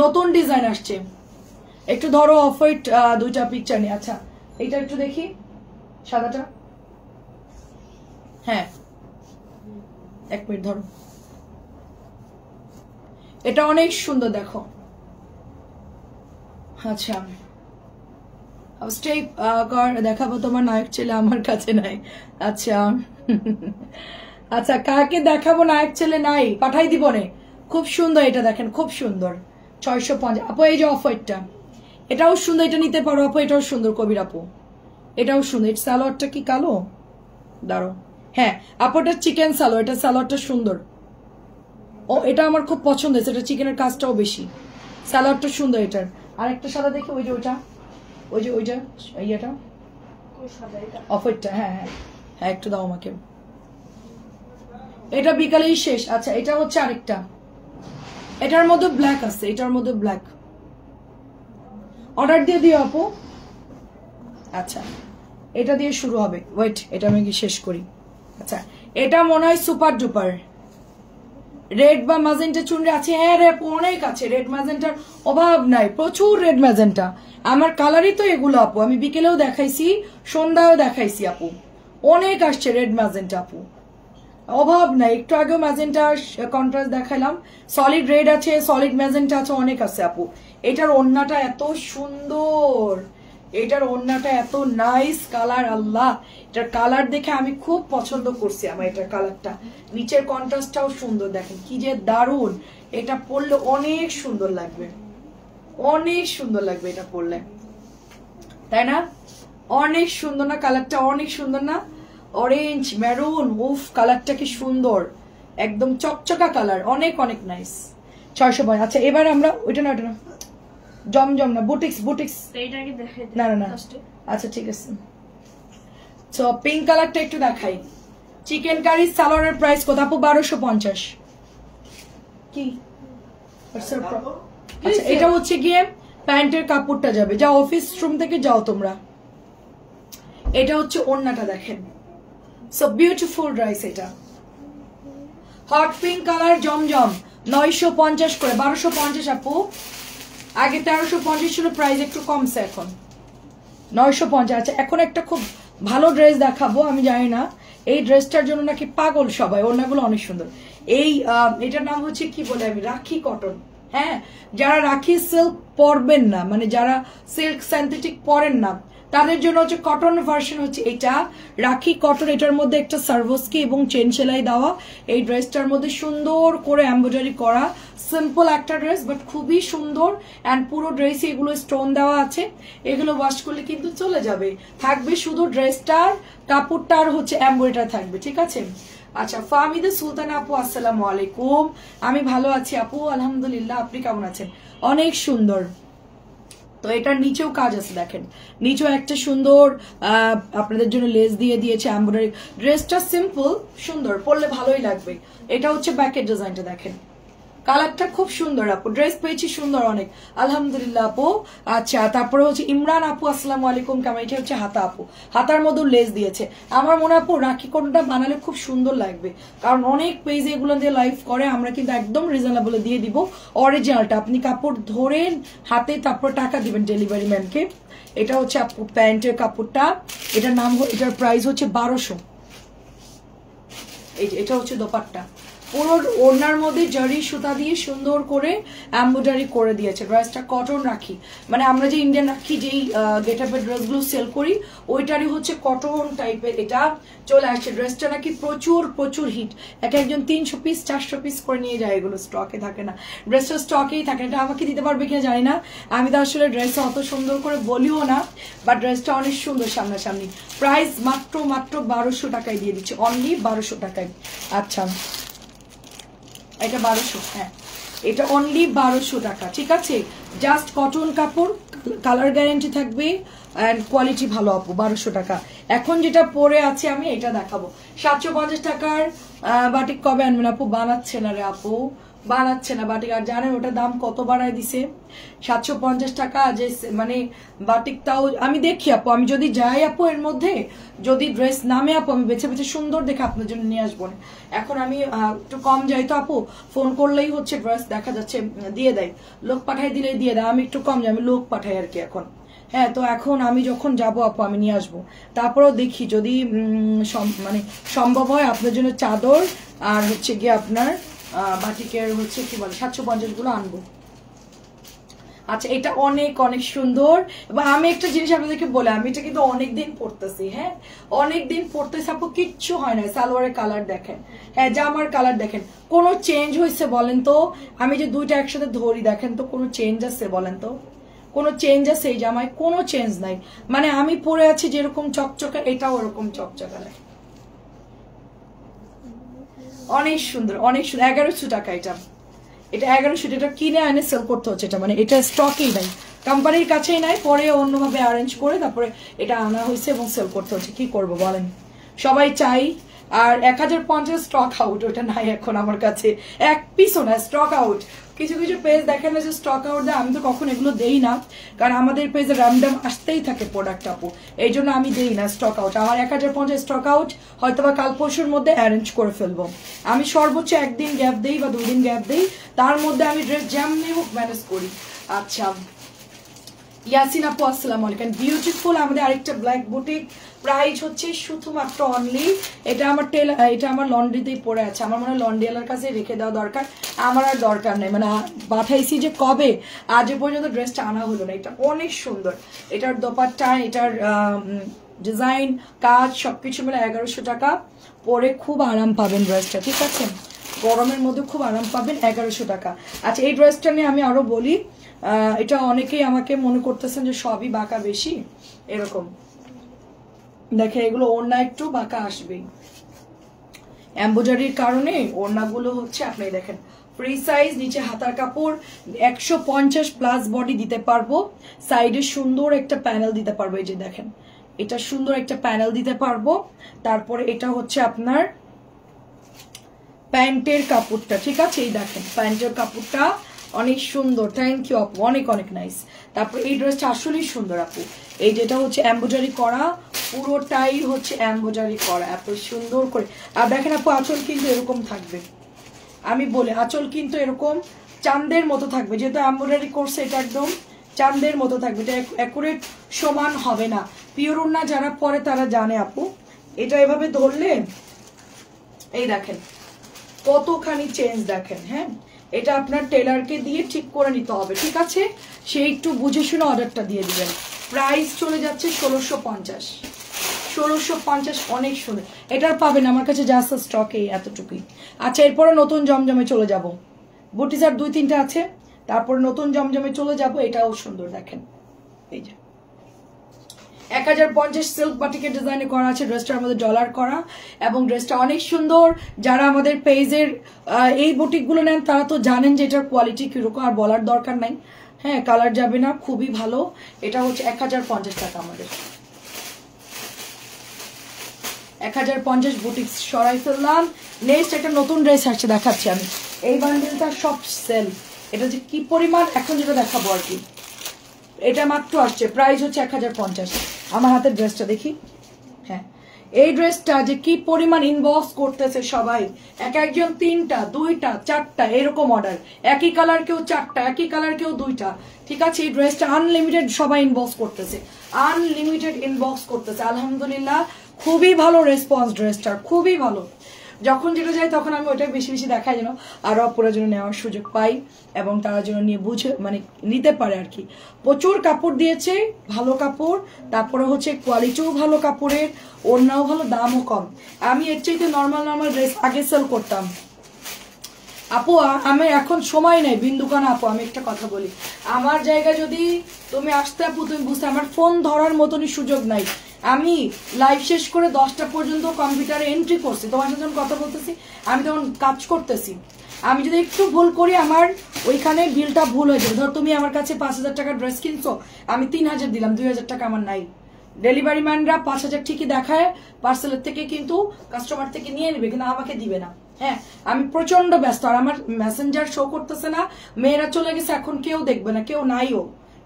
নতুন ডিজাইন আসছে। একটু ধরো অফ হোয়াইট দুইটা পিকচার নিয়ে। আচ্ছা এটা একটু দেখি, সাদাটা, হ্যাঁ এক মিনিট ধরো, এটা অনেক সুন্দর দেখো। আচ্ছা স্টেপ দেখাবো, তোমার নায়ক ছেলে আমার কাছে নাই। আচ্ছা আচ্ছা কাকে দেখাবো, নায়ক ছেলে নাই, পাঠাই দিব নে। খুব সুন্দর এটা দেখেন, খুব সুন্দর 650। আপু এই যে অফ হোয়াইটটা, এটাও সুন্দর, এটা নিতে পারো আপু, এটাও সুন্দর কবির আপু, এটাও সুন্দর। এটা সালোয়ারটা কি কালো, দাঁড়ো, হ্যাঁ আপু এটা চিকেন সালোয়ার, এটা সালোয়ারটা সুন্দর। ও এটা আমার খুব পছন্দ হয়েছে, এটা চিকেনের কাজটাও বেশি, সালোয়ারটা সুন্দর এটার। আর একটা সাদা দেখি, ওই যে ওইটা, ওই যে ওইটা ইয়েটা অফ হোয়াইটটা, হ্যাঁ হ্যাঁ হ্যাঁ একটু দাও আমাকে, এটা বিকালেই শেষ। আচ্ছা এটা হচ্ছে আরেকটা, এটার মধ্যে ব্ল্যাক আছে, এটার মধ্যে ব্ল্যাক, অর্ডার দিয়ে দিও আপু। আচ্ছা এটা দিয়ে শুরু হবে, ওয়েট এটা আমি কি শেষ করি। আচ্ছা এটা মনে হয় সুপার ডুপার, রেড বা ম্যাজেন্টা চুনরি আছে, হ্যাঁ রে অনেক আছে, রেড ম্যাজেন্টার অভাব নাই, প্রচুর রেড ম্যাজেন্টা। আমার কালারই তো এগুলো আপু, আমি বিকেলেও দেখাইছি, সন্ধ্যাও দেখাইছি আপু, অনেক আসছে রেড ম্যাজেন্টা আপু, অভাব নাই। একটু আগেও ম্যাজেন্টা কন্ট্রাস্ট দেখাইলাম, সলিড রেড আছে, সলিড ম্যাজেন্টা আছে, অনেক আছে আপু। এটার ওড়নাটা এত সুন্দর, এটার ওড়নাটা এত নাইস কালার, আল্লাহ এটার কালার দেখে আমি খুব পছন্দ করছি, আমার এটার কালারটা, নিচের কন্ট্রাস্টটাও সুন্দর, দেখেন কি যে দারুণ। এটা পরলে অনেক সুন্দর লাগবে, অনেক সুন্দর লাগবে এটা পরলে, তাই না? অনেক সুন্দর না কালারটা, অনেক সুন্দর না, অরেঞ্জ মেরুন, উফ কালারটা কি সুন্দর, একদম চকচকা কালার, অনেক অনেক নাইস। 650। আচ্ছা এবার আমরা ওইটা না, ওইটা না, জমজম না, বুটিক্স, বুটিক্স না না না, আচ্ছা ঠিক আছে। তো পিঙ্ক কালারটা একটু দেখাই, চিকেন কারি সালোয়ারের প্রাইস কত আপু? 1250। কি আচ্ছা এটা হচ্ছে গিয়ে প্যান্টের কাপড়টা যাবে, যা অফিস রুম থেকে যাও তোমরা। এটা হচ্ছে ওড়নাটা দেখেন, সো বিউটিফুল ড্রেস। এটা হট পিঙ্ক কালার, জমজম 950 করে, 1250 আপু, আগে 1350 ছিল, প্রাইস একটু কমছে এখন 950। আচ্ছা এখন একটা খুব ভালো ড্রেস দেখাবো, আমি জানি না এই ড্রেসটার জন্য নাকি পাগল সবাই, ওড়নাগুলো অনেক সুন্দর। এই এটার নাম হচ্ছে কি বলে আমি, রাখি কটন। হ্যাঁ যারা রাখি সিল্ক পরবেন না, মানে যারা সিল্ক সিনথেটিক পরেন না, তাদের জন্য হচ্ছে কটন ভার্সন হচ্ছে এটা, রাখি কটন। এটার মধ্যে একটা সার্ভোস্কি এবং চেন সেলাই দেওয়া, এই ড্রেসটার মধ্যে সুন্দর করে এমব্রয়ডারি করা, সিম্পল একটা ড্রেস বাট খুবই সুন্দর। অ্যান্ড পুরো ড্রেসে এগুলো স্টোন দেওয়া আছে, এগুলো ওয়াশ করলে কিন্তু চলে যাবে, থাকবে শুধু ড্রেসটার কাপড়টা আর হচ্ছে এমব্রয়ডারি থাকবে, ঠিক আছে? আচ্ছা ফাহমিদা সুলতানা আপু আসসালামু আলাইকুম, আমি ভালো আছি আপু আলহামদুলিল্লাহ, আপনি কেমন আছেন? অনেক সুন্দর। তো এটার নিচেও কাজ আছে দেখেন, নিচেও একটা সুন্দর আপনাদের জন্য লেস দিয়ে দিয়েছে এমব্রয়ডারি। ড্রেসটা সিম্পল সুন্দর, পরলে ভালোই লাগবে। এটা হচ্ছে ব্যাকের ডিজাইনটা দেখেন, কালারটা খুব সুন্দর আপু, ড্রেস পেয়েছি সুন্দর অনেক, আলহামদুলিল্লাহ আপু। আচ্ছা, তারপরে হচ্ছে ইমরান আপু, আসসালামু আলাইকুম, কেমন? এটা হচ্ছে হাতা আপু, হাতার মধ্যে লেস দিয়েছে। আমার মনে আপু রাখি কোনটা বানালে খুব সুন্দর লাগবে, কারণ অনেক পেজ এগুলো দিয়ে লাইভ করে, আমরা কিন্তু একদম রিজনেবল দিয়ে দিব অরিজিনালটা। আপনি কাপড় ধরেন হাতে, তারপর টাকা দিবেন ডেলিভারি ম্যানকে। এটা হচ্ছে আপু প্যান্টের কাপড়টা, এটার নাম, এটার প্রাইস হচ্ছে 1200। এটা হচ্ছে দোপাট্টা, পুরো ওড়নার মধ্যে জারি সুতা দিয়ে সুন্দর করে এমব্রয়ডারি করে দিয়েছে। ড্রেসটা কটন রাখি, মানে আমরা যে ইন্ডিয়ান রাখি যেই গেটআপের ড্রেসগুলো সেল করি ওইটারই হচ্ছে কটন টাইপের এটা চলে আসছে। ড্রেসটা নাকি প্রচুর প্রচুর হিট, একজন 300 পিস 400 পিস করে নিয়ে যায়, এগুলো স্টকে থাকে না, ড্রেসটা স্টকেই থাকে। এটা আমাকে দিতে পারবে কিনা জানি না, আমি তো আসলে ড্রেসটা অত সুন্দর করে বলিও না, বাট ড্রেসটা অনেক সুন্দর সামনাসামনি। প্রাইস মাত্র 1200 টাকায় দিয়ে দিচ্ছি, অনলি 1200 টাকায়। আচ্ছা, এটা 1200, হ্যাঁ এটা অনলি 1200 টাকা, ঠিক আছে। জাস্ট কটন কাপড়, কালার গ্যারেন্টি থাকবে অ্যান্ড কোয়ালিটি ভালো আপু, 1200 টাকা। এখন যেটা পরে আছে আমি এটা দেখাবো 750 টাকার বাটিক। কবে আনবেন আপু? বানাচ্ছে না রে আপু, বানাচ্ছে না বাটিক। আর জানেন ওটা দাম কত বাড়ায় দিছে? 750 টাকা। যে মানে বাটিকটাও আমি দেখি আপু, আমি যদি যাই আপু এর মধ্যে যদি ড্রেস নামে আপু, আমি বেছে বেছে সুন্দর দেখে আপনার জন্য নিয়ে আসবো। এখন আমি একটু কম যাই তো আপু, ফোন করলেই হচ্ছে ড্রেস দেখা যাচ্ছে দিয়ে দেয়, লোক পাঠাই দিলেই দিয়ে দেয়। আমি একটু কম যাই, আমি লোক পাঠাই আর কি এখন। হ্যাঁ, তো এখন আমি যখন যাব আপু আমি নিয়ে আসবো। তারপরেও দেখি যদি মানে সম্ভব হয় আপনার জন্য চাদর আর হচ্ছে গিয়ে আপনার বাটিকের হচ্ছে কি বলে 750 গুলো আনবো। আচ্ছা, এটা অনেক অনেক সুন্দর। এবং আমি একটা জিনিস আপনাদেরকে বলে, আমি এটা কিন্তু অনেকদিন পড়তেছি, হ্যাঁ অনেকদিন পড়তেছি আপু, কিচ্ছু হয় না। সালোয়ারের কালার দেখেন, হ্যাঁ জামার কালার দেখেন, কোনো চেঞ্জ হয়েছে বলেন তো? আমি যে দুইটা একসাথে ধরি দেখেন তো, কোনো চেঞ্জ আছে বলেন তো? কোনো চেঞ্জ আছে এই জামায়? কোনো চেঞ্জ নাই। মানে আমি পরে আছি যেরকম চকচকে, এটাও ওরকম চকচকা লাগে। অনেক সুন্দর, অনেক সুন্দর। 1100 টাকা এটা, এটা 1100। এটা কিনে আনে সেল করতে হচ্ছে, এটা মানে এটা স্টকেই নাই, কোম্পানির কাছেই নাই, পরে অন্যভাবে অ্যারেঞ্জ করে তারপরে এটা আনা হয়েছে এবং সেল করতে হচ্ছে। কি করব বলেন, সবাই চাই। আর 1050 স্টক আউট, ওটা নাই এখন আমার কাছে, এক পিসও না, স্টক আউট। কিছু কিছু পেজ দেখেন না যে স্টক আউট দেয়, আমি তো কখন এগুলো দেই না, কারণ আমাদের পেজে র্যান্ডম আসতেই থাকে প্রোডাক্ট আপু, এই জন্য আমি দেই না স্টক আউট। আমার 1050 স্টক আউট হয়তো বা কাল পরশুর মধ্যে অ্যারেঞ্জ করে ফেলবো। আমি সর্বোচ্চ একদিন গ্যাপ দেই বা 2 দিন গ্যাপ দেই, তার মধ্যে আমি ড্রেস যেমনি হোক ম্যানেজ করি। আচ্ছা, ইয়াসিন আপু আসসালামু আলাইকুম, বিউটিফুল। আমাদের আরেকটা ব্ল্যাক বুটিক, প্রাইস হচ্ছে শুধুমাত্র অনলি, এটা আমার এটা আমার লন্ড্রিতেই পড়ে আছে, আমার মনে হয় লন্ড্রিওয়ালার কাছে রেখে দেওয়া দরকার, আমার আর দরকার নেই। মানে পাঠাইছি যে কবে, আজ পর্যন্ত ড্রেসটা আনা হলো না। এটা অনেক সুন্দর, এটার দোপাট্টা, এটার ডিজাইন, কাজ সবকিছু মিলে 1100 টাকা। পরে খুব আরাম পাবেন ড্রেসটা, ঠিক আছে, গরমের মধ্যে খুব আরাম পাবেন, 1100 টাকা। আচ্ছা, এই ড্রেসটা নিয়ে আমি আরো বলি, এটা অনেকেই আমাকে মনে করতেছেন যে সবই বাঁকা বেশি, এরকম দেখে এগুলো ওড়না একটু বাঁকা আসবেই, এমব্রয়ডারির কারণে ওড়নাগুলো হচ্ছে আপনি দেখেন ফ্রি সাইজ, নিচে হাতার কাপড়, 150 প্লাস বডি দিতে পারবো, সাইডে সুন্দর একটা প্যানেল দিতে পারবো, এই যে দেখেন এটা সুন্দর একটা প্যানেল দিতে পারবো। তারপরে এটা হচ্ছে আপনার প্যান্টের কাপড়টা, ঠিক আছে, এই দেখেন প্যান্টের কাপড়টা অনেক সুন্দর, থ্যাংক ইউ আপু, অনেক অনেক নাইস। তারপর এই ড্রেসটা আসলেই সুন্দর আপু, এই যেটা হচ্ছে এমব্রয়ডারি করা, পুরোটাই হচ্ছে এমব্রয়ডারি করা এত সুন্দর করে। আর দেখেন আপু আঁচল কিন্তু এরকম থাকবে, আমি বলি আঁচল কিন্তু এরকম চাঁদের মতো থাকবে, যেহেতু এমব্রয়ডারি করছে এটা একদম চাঁদের মতো থাকবে, এটা অ্যাকুরেট সমান হবে না। পিওর ওড়না যারা পরে তারা জানে আপু, এটা এভাবে ধরলে এই দেখেন কতখানি চেঞ্জ দেখেন। হ্যাঁ, এটা আপনার টেলারকে দিয়ে ঠিক করে নিতে হবে, ঠিক আছে, সে একটু বুঝে শুনে অর্ডারটা দিয়ে দিবেন। প্রাইস চলে যাচ্ছে 1650, 1650, অনেক সুন্দর। এটার পাবেন আমার কাছে জাস্ট স্টকে এতটুকুই। আচ্ছা, এরপরে নতুন জমজমে চলে যাব, বুটিস আর 2-3টা আছে, তারপর নতুন জমজমে চলে যাব। এটাও সুন্দর দেখেন, এই যে 1050 সিল্ক বাটিকের ডিজাইনে করা আছে, ড্রেসটার আমাদের ডলার করা এবং ড্রেসটা অনেক সুন্দর। যারা আমাদের পেজের এই বুটিকগুলো নেন তারা তো জানেন যে এটার কোয়ালিটি কিরকম, আর বলার দরকার নাই। হ্যাঁ, কালার যাবে না, খুবই ভালো। এটা হচ্ছে 1050 টাকা আমাদের, 1050 বুটিক সরাই ফেললাম। নেক্সট একটা নতুন ড্রেস আসছে দেখাচ্ছি আমি, এই বান্ডেলটা সব সেল। এটা যে কি পরিমাণ, এখন যেটা দেখাবো আর কি, এটা মাত্র আসছে, প্রাইস হচ্ছে 1050। আমার হাতের ড্রেসটা দেখি, হ্যাঁ এই ড্রেসটা যে কি পরিমাণ ইনবক্স করতেছে সবাই, একজন 3টা 2টা 4টা এরকম অর্ডার, একই কালার কেউ 4টা, একই কালার কেউ 2টা, ঠিক আছে। এই ড্রেসটা আনলিমিটেড সবাই ইনবক্স করতেছে, আনলিমিটেড ইনবক্স করতেছে, আলহামদুলিল্লাহ খুবই ভালো রেসপন্স ড্রেসটার, খুবই ভালো। যখন যেটা যায় তখন আমি ওইটা বেশি বেশি দেখাই যেন আরো অপরের জন্য নেওয়ার সুযোগ পাই এবং তারা যেন নিয়ে বুঝে মানে নিতে পারে আর কি। প্রচুর কাপড় দিয়েছে, ভালো কাপড়, তারপরে হচ্ছে কোয়ালিটিও ভালো কাপড়ের, ওড়নাও ভালো, দামও কম। আমি এর চাইতে নর্মাল ড্রেস আগে সেল করতাম আপু, আমি এখন সময় নেই বিন্দুকানা আপু। আমি একটা কথা বলি, আমার জায়গা যদি তুমি আসতে আপু তুমি বুঝতে, আমার ফোন ধরার মতনই সুযোগ নাই। আমি লাইভ শেষ করে 10টা পর্যন্ত কম্পিউটারে এন্ট্রি করছি, তোমার সাথে যখন কথা বলতেছি আমি তখন কাজ করতেছি। আমি যদি একটু ভুল করি আমার ওইখানে বিলটা ভুল হয়ে যাবে। ধর তুমি আমার কাছে 5000 টাকার ড্রেস কিনছো, আমি 3000 দিলাম, 2000 টাকা আমার নাই। ডেলিভারি ম্যানরা 5000 ঠিকই দেখায় পার্সেলের থেকে, কিন্তু কাস্টমার থেকে নিয়ে নেবে, কিন্তু আমাকে দিবে না। হ্যাঁ আমি প্রচন্ড ব্যস্ত, আর আমার মেসেঞ্জার শো করতেছে না, মেয়েরা চলে গেছে, এখন কেউ দেখবে না, কেউ নাইও,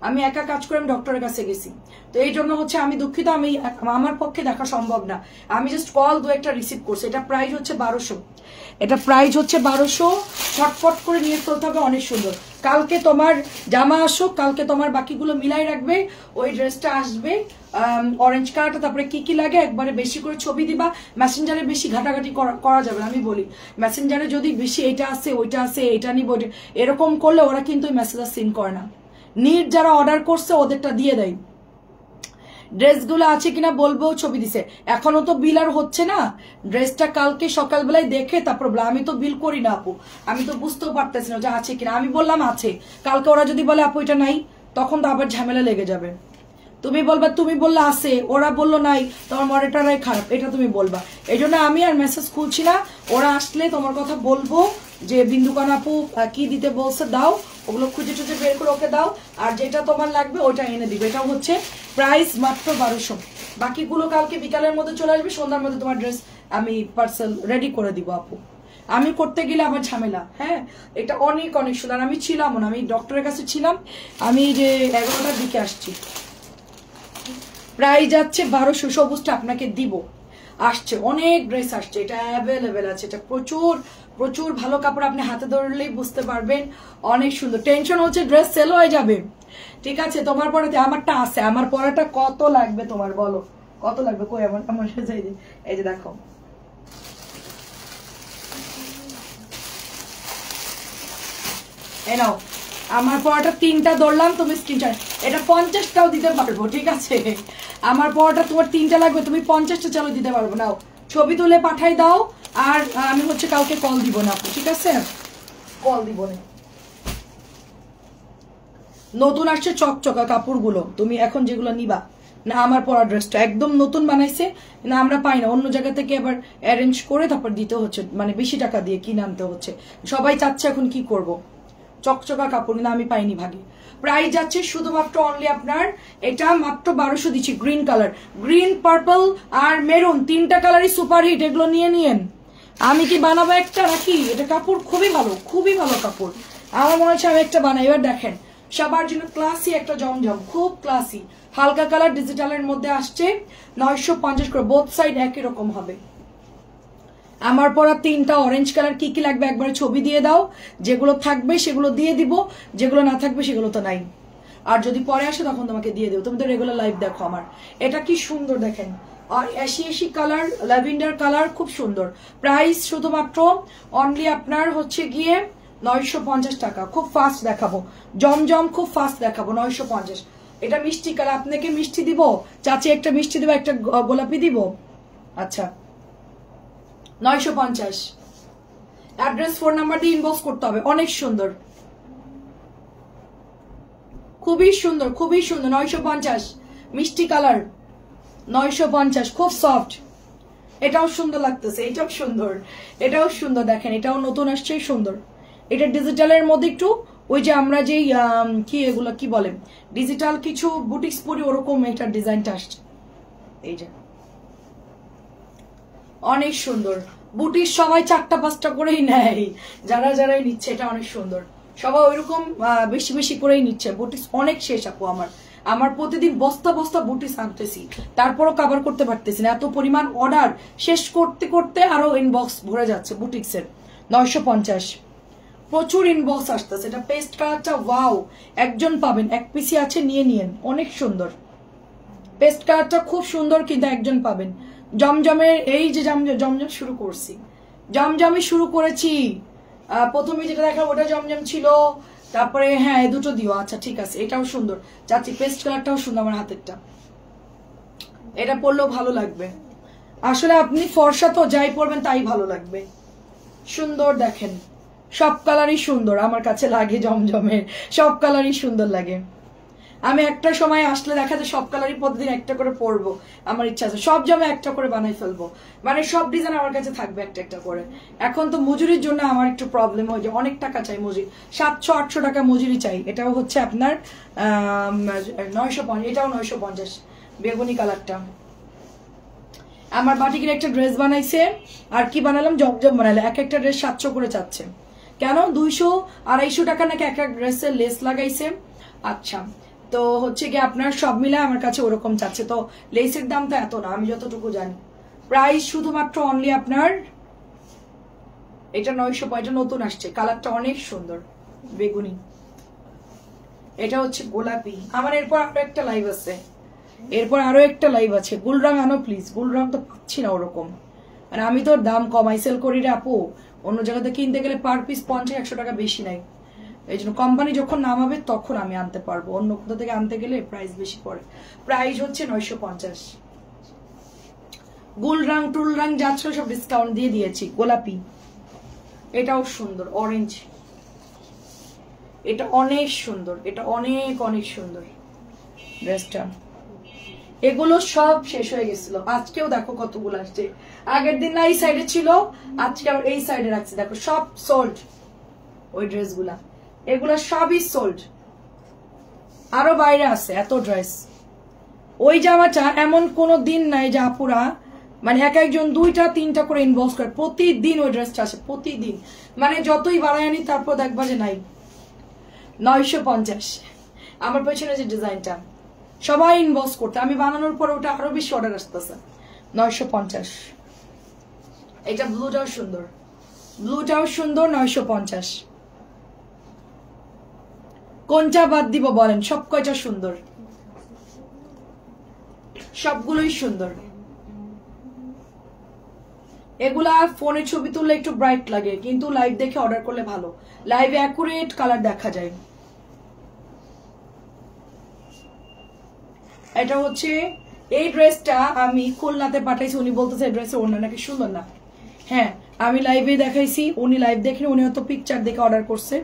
আমি একা কাজ করে আমি ডক্টরের কাছে গেছি। তো এই জন্য হচ্ছে আমি দুঃখিত, আমি আমার পক্ষে দেখা সম্ভব না। আমি জাস্ট কল 2-একটা রিসিভ করছি। এটা প্রাইস হচ্ছে 1200, এটা প্রাইস হচ্ছে 1200। ফটফট করে নিয়ে ফেলতে হবে, অনেক সুন্দর। কালকে তোমার জামা আসুক, কালকে তোমার বাকিগুলো মিলাই রাখবে, ওই ড্রেসটা আসবে অরেঞ্জ কালারটা। তারপরে কি কি লাগে একবারে বেশি করে ছবি দিবা। মেসেঞ্জারে বেশি ঘাটাঘাটি করা যাবে না, আমি বলি মেসেঞ্জারে যদি বেশি এটা আছে ওইটা আছে এটা নিব এরকম করলে ওরা কিন্তু ওই মেসেজ সিন করে না। নিট যারা অর্ডার করছে ওদেরটা দিয়ে দেয়। ড্রেসগুলো আছে কিনা বলবো, ছবি দিছে, এখনো তো বিল আর হচ্ছে না। ড্রেসটা কালকে সকালবেলায় দেখে তারপর আমি তো বিল করি না আপু, আমি তো বুঝতেও পারতেছি না যে আছে কিনা। আমি বললাম আছে, কালকে ওরা যদি বলে আপু এটা নাই, তখন তো আবার ঝামেলা লেগে যাবে। তুমি বলবা তুমি বললে আছে, ওরা বললো নাই, তোমার মনিটরাই খারাপ, এটা তুমি বলবা। এই জন্য আমি আর মেসেজ খুলছি না। ওরা আসলে তোমার কথা বলবো যে বিন্দুকান আপু কি দিতে বলছে দাও, ওগুলো খুঁজে টুজে বের করে ওকে দাও, আর যেটা তোমার লাগবে ওটা এনে দিবে। এটা হচ্ছে প্রাইস মাত্র 1200। বাকিগুলো কালকে বিকালের মধ্যে চলে আসবে, সন্ধ্যার মধ্যে তোমার ড্রেস আমি পার্সেল রেডি করে দিব আপু। আমি করতে গেলে আবার ঝামেলা। হ্যাঁ এটা অনেক অনেক সুন্দর। আমি ছিলাম না, আমি ডক্টরের কাছে ছিলাম, আমি যে 11টার দিকে আসছি। প্রাইস যাচ্ছে 1200, সবুজটা আপনাকে দিব। আসছে অনেক ড্রেস আসছে, এটা অ্যাভেলেবেল আছে, এটা প্রচুর প্রচুর ভালো কাপড়, আপনি হাতে ধরলেই বুঝতে পারবেন, অনেক সুন্দর। টেনশন হচ্ছে ড্রেস সেল হয়ে যাবে, ঠিক আছে। তোমার পরাতে আমারটা আছে, আমার পরাটা কত লাগবে তোমার বলো, কত লাগবে? কই আমার আমার এই যে দেখো, এই নাও আমার পরাটা 3টা ধরলাম, তুমি স্ক্রিনশট, এটা 50টাও দিতে পারবো, ঠিক আছে। আমার পরাটা তোমার 3টা লাগবে, তুমি 50টা চালু দিতে পারবো। নাও ছবি তুলে পাঠাই দাও, আর আমি হচ্ছে কাউকে কল দিব না আপু, ঠিক আছে, কল দিব না। নতুন আসছে চকচকা কাপড়গুলো, তুমি এখন যেগুলো নিবা না, আমার পরা ড্রেসটা একদম নতুন বানাইছে না, আমরা পাই না, অন্য জায়গা থেকে আবার অ্যারেঞ্জ করে তারপর দিতে হচ্ছে, মানে বেশি টাকা দিয়ে কিনে আনতে হচ্ছে। সবাই চাচ্ছে এখন কি করব, চকচকা কাপড় না আমি পাইনি ভাগে। প্রাইস যাচ্ছে শুধুমাত্র অনলি আপনার, এটা মাত্র 1200 দিচ্ছি। গ্রিন কালার, গ্রিন পার্পল আর মেরুন 3টা কালারই সুপারহিট, এগুলো নিয়ে নিয়েন। আমি কি বানাবো একটা নাকি? এটা কাপড় খুবই ভালো, খুবই ভালো কাপড়, আমার মনে হচ্ছে আমি একটা বানাই। এবার দেখেন সবার জন্য ক্লাসি একটা জমজম, খুব ক্লাসি, হালকা কালার ডিজিটালের মধ্যে আসছে, 950 করে, বোথ সাইড একই রকম হবে। আমার পরা 3টা অরেঞ্জ কালার, কি কি লাগবে একবারে ছবি দিয়ে দাও, যেগুলো থাকবে সেগুলো দিয়ে দিব, যেগুলো না থাকবে সেগুলো তো নাই। আর যদি পরে আসে তখন তোমাকে দিয়ে দেবো, তুমি তো রেগুলার লাইভ দেখো আমার। এটা কি সুন্দর দেখেন, আর এশি কালার, ল্যাভেন্ডার কালার, খুব সুন্দর। প্রাইস শুধুমাত্র অনলি আপনার হচ্ছে গিয়ে 950 টাকা। খুব ফাস্ট দেখাবো, জমজম খুব ফাস্ট দেখাবো, 950। এটা মিষ্টি কালার, আপনাকে মিষ্টি দিব চাচি, একটা মিষ্টি দিব, একটা গোলাপি দিব, আচ্ছা 950। অ্যাড্রেস 4 নাম্বার দিয়ে ইনবক্স করতে হবে, অনেক সুন্দর, খুবই সুন্দর, খুবই সুন্দর। 950 মিষ্টি কালার, 950, খুব সফট, এটাও সুন্দর লাগতেছে, এটাও সুন্দর, এটাও সুন্দর। দেখেন এটাও নতুন আসছে, সুন্দর। এটা ডিজিটালের মধ্যে একটু ওই যে আমরা যে কি এগুলো কি বলে, ডিজিটাল কিছু বুটিক্স পরি ওরকম এটা ডিজাইনটা আসছে, এই যে অনেক সুন্দর। বুটির সবাই 4টা 5টা করেই নেয়, যারা যারাই নিচ্ছে, এটা অনেক সুন্দর। সবাই ওইরকম বেশি বেশি করেই নিচ্ছে। বুটিস অনেক শেষ আপু আমার প্রতিদিন বস্তা বস্তা বুটিস আনতেছি, তারপরও কভার করতে পারতেছি না, এত পরিমাণ অর্ডার। শেষ করতে করতে আরো ইনবক্স ভরে যাচ্ছে বুটিক্সের। 950 প্রচুর ইনবক্স আসতেছে। এটা পেস্ট কালারটা ওয়াও, একজন পাবেন, এক পিসি আছে, নিয়ে নিয়েন, অনেক সুন্দর। পেস্ট কালারটা খুব সুন্দর, কিন্তু একজন পাবেন। জমজমের এই যে জমজম শুরু করছি, জমজমই শুরু করেছি। প্রথমে যেটা দেখাবো ওটা জমজম ছিল, তারপরে হ্যাঁ এই দুটো দিও। আচ্ছা ঠিক আছে, এটাও সুন্দর চাচ্ছি, পেস্ট কালারটাও সুন্দর আমার হাতেরটা। এটা পরলেও ভালো লাগবে। আসলে আপনি ফর্সা তো যাই পরবেন তাই ভালো লাগবে। সুন্দর দেখেন, সব কালারই সুন্দর আমার কাছে লাগে, জমজমের সব কালারই সুন্দর লাগে। আমি একটা সময় আসলে দেখা যায় সব কালারই প্রতিদিন একটা করে পরবো, আমার ইচ্ছা আছে সব জামা একটা করে বানাই ফেলবো, মানে সব ডিজাইন আমার কাছে থাকবে একটা একটা করে। এখন তো মজুরির জন্য আমার একটু প্রবলেম হয় যে অনেক টাকা চাই মজুরি, 700-800 টাকা মজুরি চাই। এটাও হচ্ছে আপনার 950, এটাও 950 বেগুনি কালারটা। আমার বাটিকের একটা ড্রেস বানাইছে, আর কি বানালাম, জমজম বানাইলে। এক একটা ড্রেস 700 করে চাচ্ছে, কেন 200-250 টাকা নাকি এক এক ড্রেসের লেস লাগাইছে। আচ্ছা, তো হচ্ছে কি আপনার সব মিলে আমার কাছে ওরকম চাচ্ছে। তো লেসের দাম তো এত না, আমি যতটুকু জানি। প্রাইস শুধুমাত্র অনলি আপনার এটা 950, নতুন আসছে, কালারটা অনেক সুন্দর বেগুনি। এটা হচ্ছে গোলাপি। আমার এরপর আরো একটা লাইভ আছে, গুলরাং আনো প্লিজ। গুলরাং তো পাচ্ছি না ওরকম, মানে আমি তো দাম কমাই সেল করি রে আপু, অন্য জায়গাতে কিনতে গেলে পার পিস 50-100 টাকা বেশি নাই। এই জন্য কোম্পানি যখন নামাবে তখন আমি আনতে পারবো, অন্য কোথা থেকে আনতে গেলে প্রাইস বেশি পড়ে। প্রাইস হচ্ছে 950। গুলরাং টুলরাং যাচ্ছিল সব ডিসকাউন্ট দিয়ে দিয়েছি। গোলাপি, এটাও সুন্দর, অরেঞ্জ, এটা অনেক সুন্দর, এটা অনেক অনেক সুন্দর ড্রেসটা। এগুলো সব শেষ হয়ে গেছিল, আজকেও দেখো কতগুলো আসছে। আগের দিন না এই সাইডে ছিল, আজকে আবার এই সাইডে রাখছি, দেখো সব সোল্ড। ওই ড্রেসগুলা এগুলা সবই সোল্ড, আরো বাইরে আছে এত ড্রেস। ওই জামাটা এমন কোনো দিন নাই যে আপুরা মানে এক একজন 2টা-3টা করে ইনবক্স করে, প্রতিদিন ওই ড্রেসটা আসে, প্রতিদিন। মানে যতই বাড়াই আনি তারপর দেখবা যে নাই। 950 আমার পেছনে যে ডিজাইনটা, সবাই ইনবক্স করতে, আমি বানানোর পর ওটা আরো বেশি অর্ডার আসতেছে। 950। এটা ব্লুটাও সুন্দর, 950। কোনটা বাদ দিব বলেন, সব কয়টা সুন্দর, সবগুলোই সুন্দর। এগুলা ফোনে ছবি তুললে একটু ব্রাইট লাগে, কিন্তু লাইভ দেখে অর্ডার করলে ভালো, লাইভে অ্যাকুরেট কালার দেখা যায়। এটা হচ্ছে এই ড্রেসটা আমি খুলনাতে পাঠাইছি, উনি বলতেছে ড্রেসে ওড়না নাকি সুন্দর না। হ্যাঁ আমি লাইভে দেখাইছি, উনি লাইভ দেখেন, উনি হয়তো পিকচার দেখে অর্ডার করছে,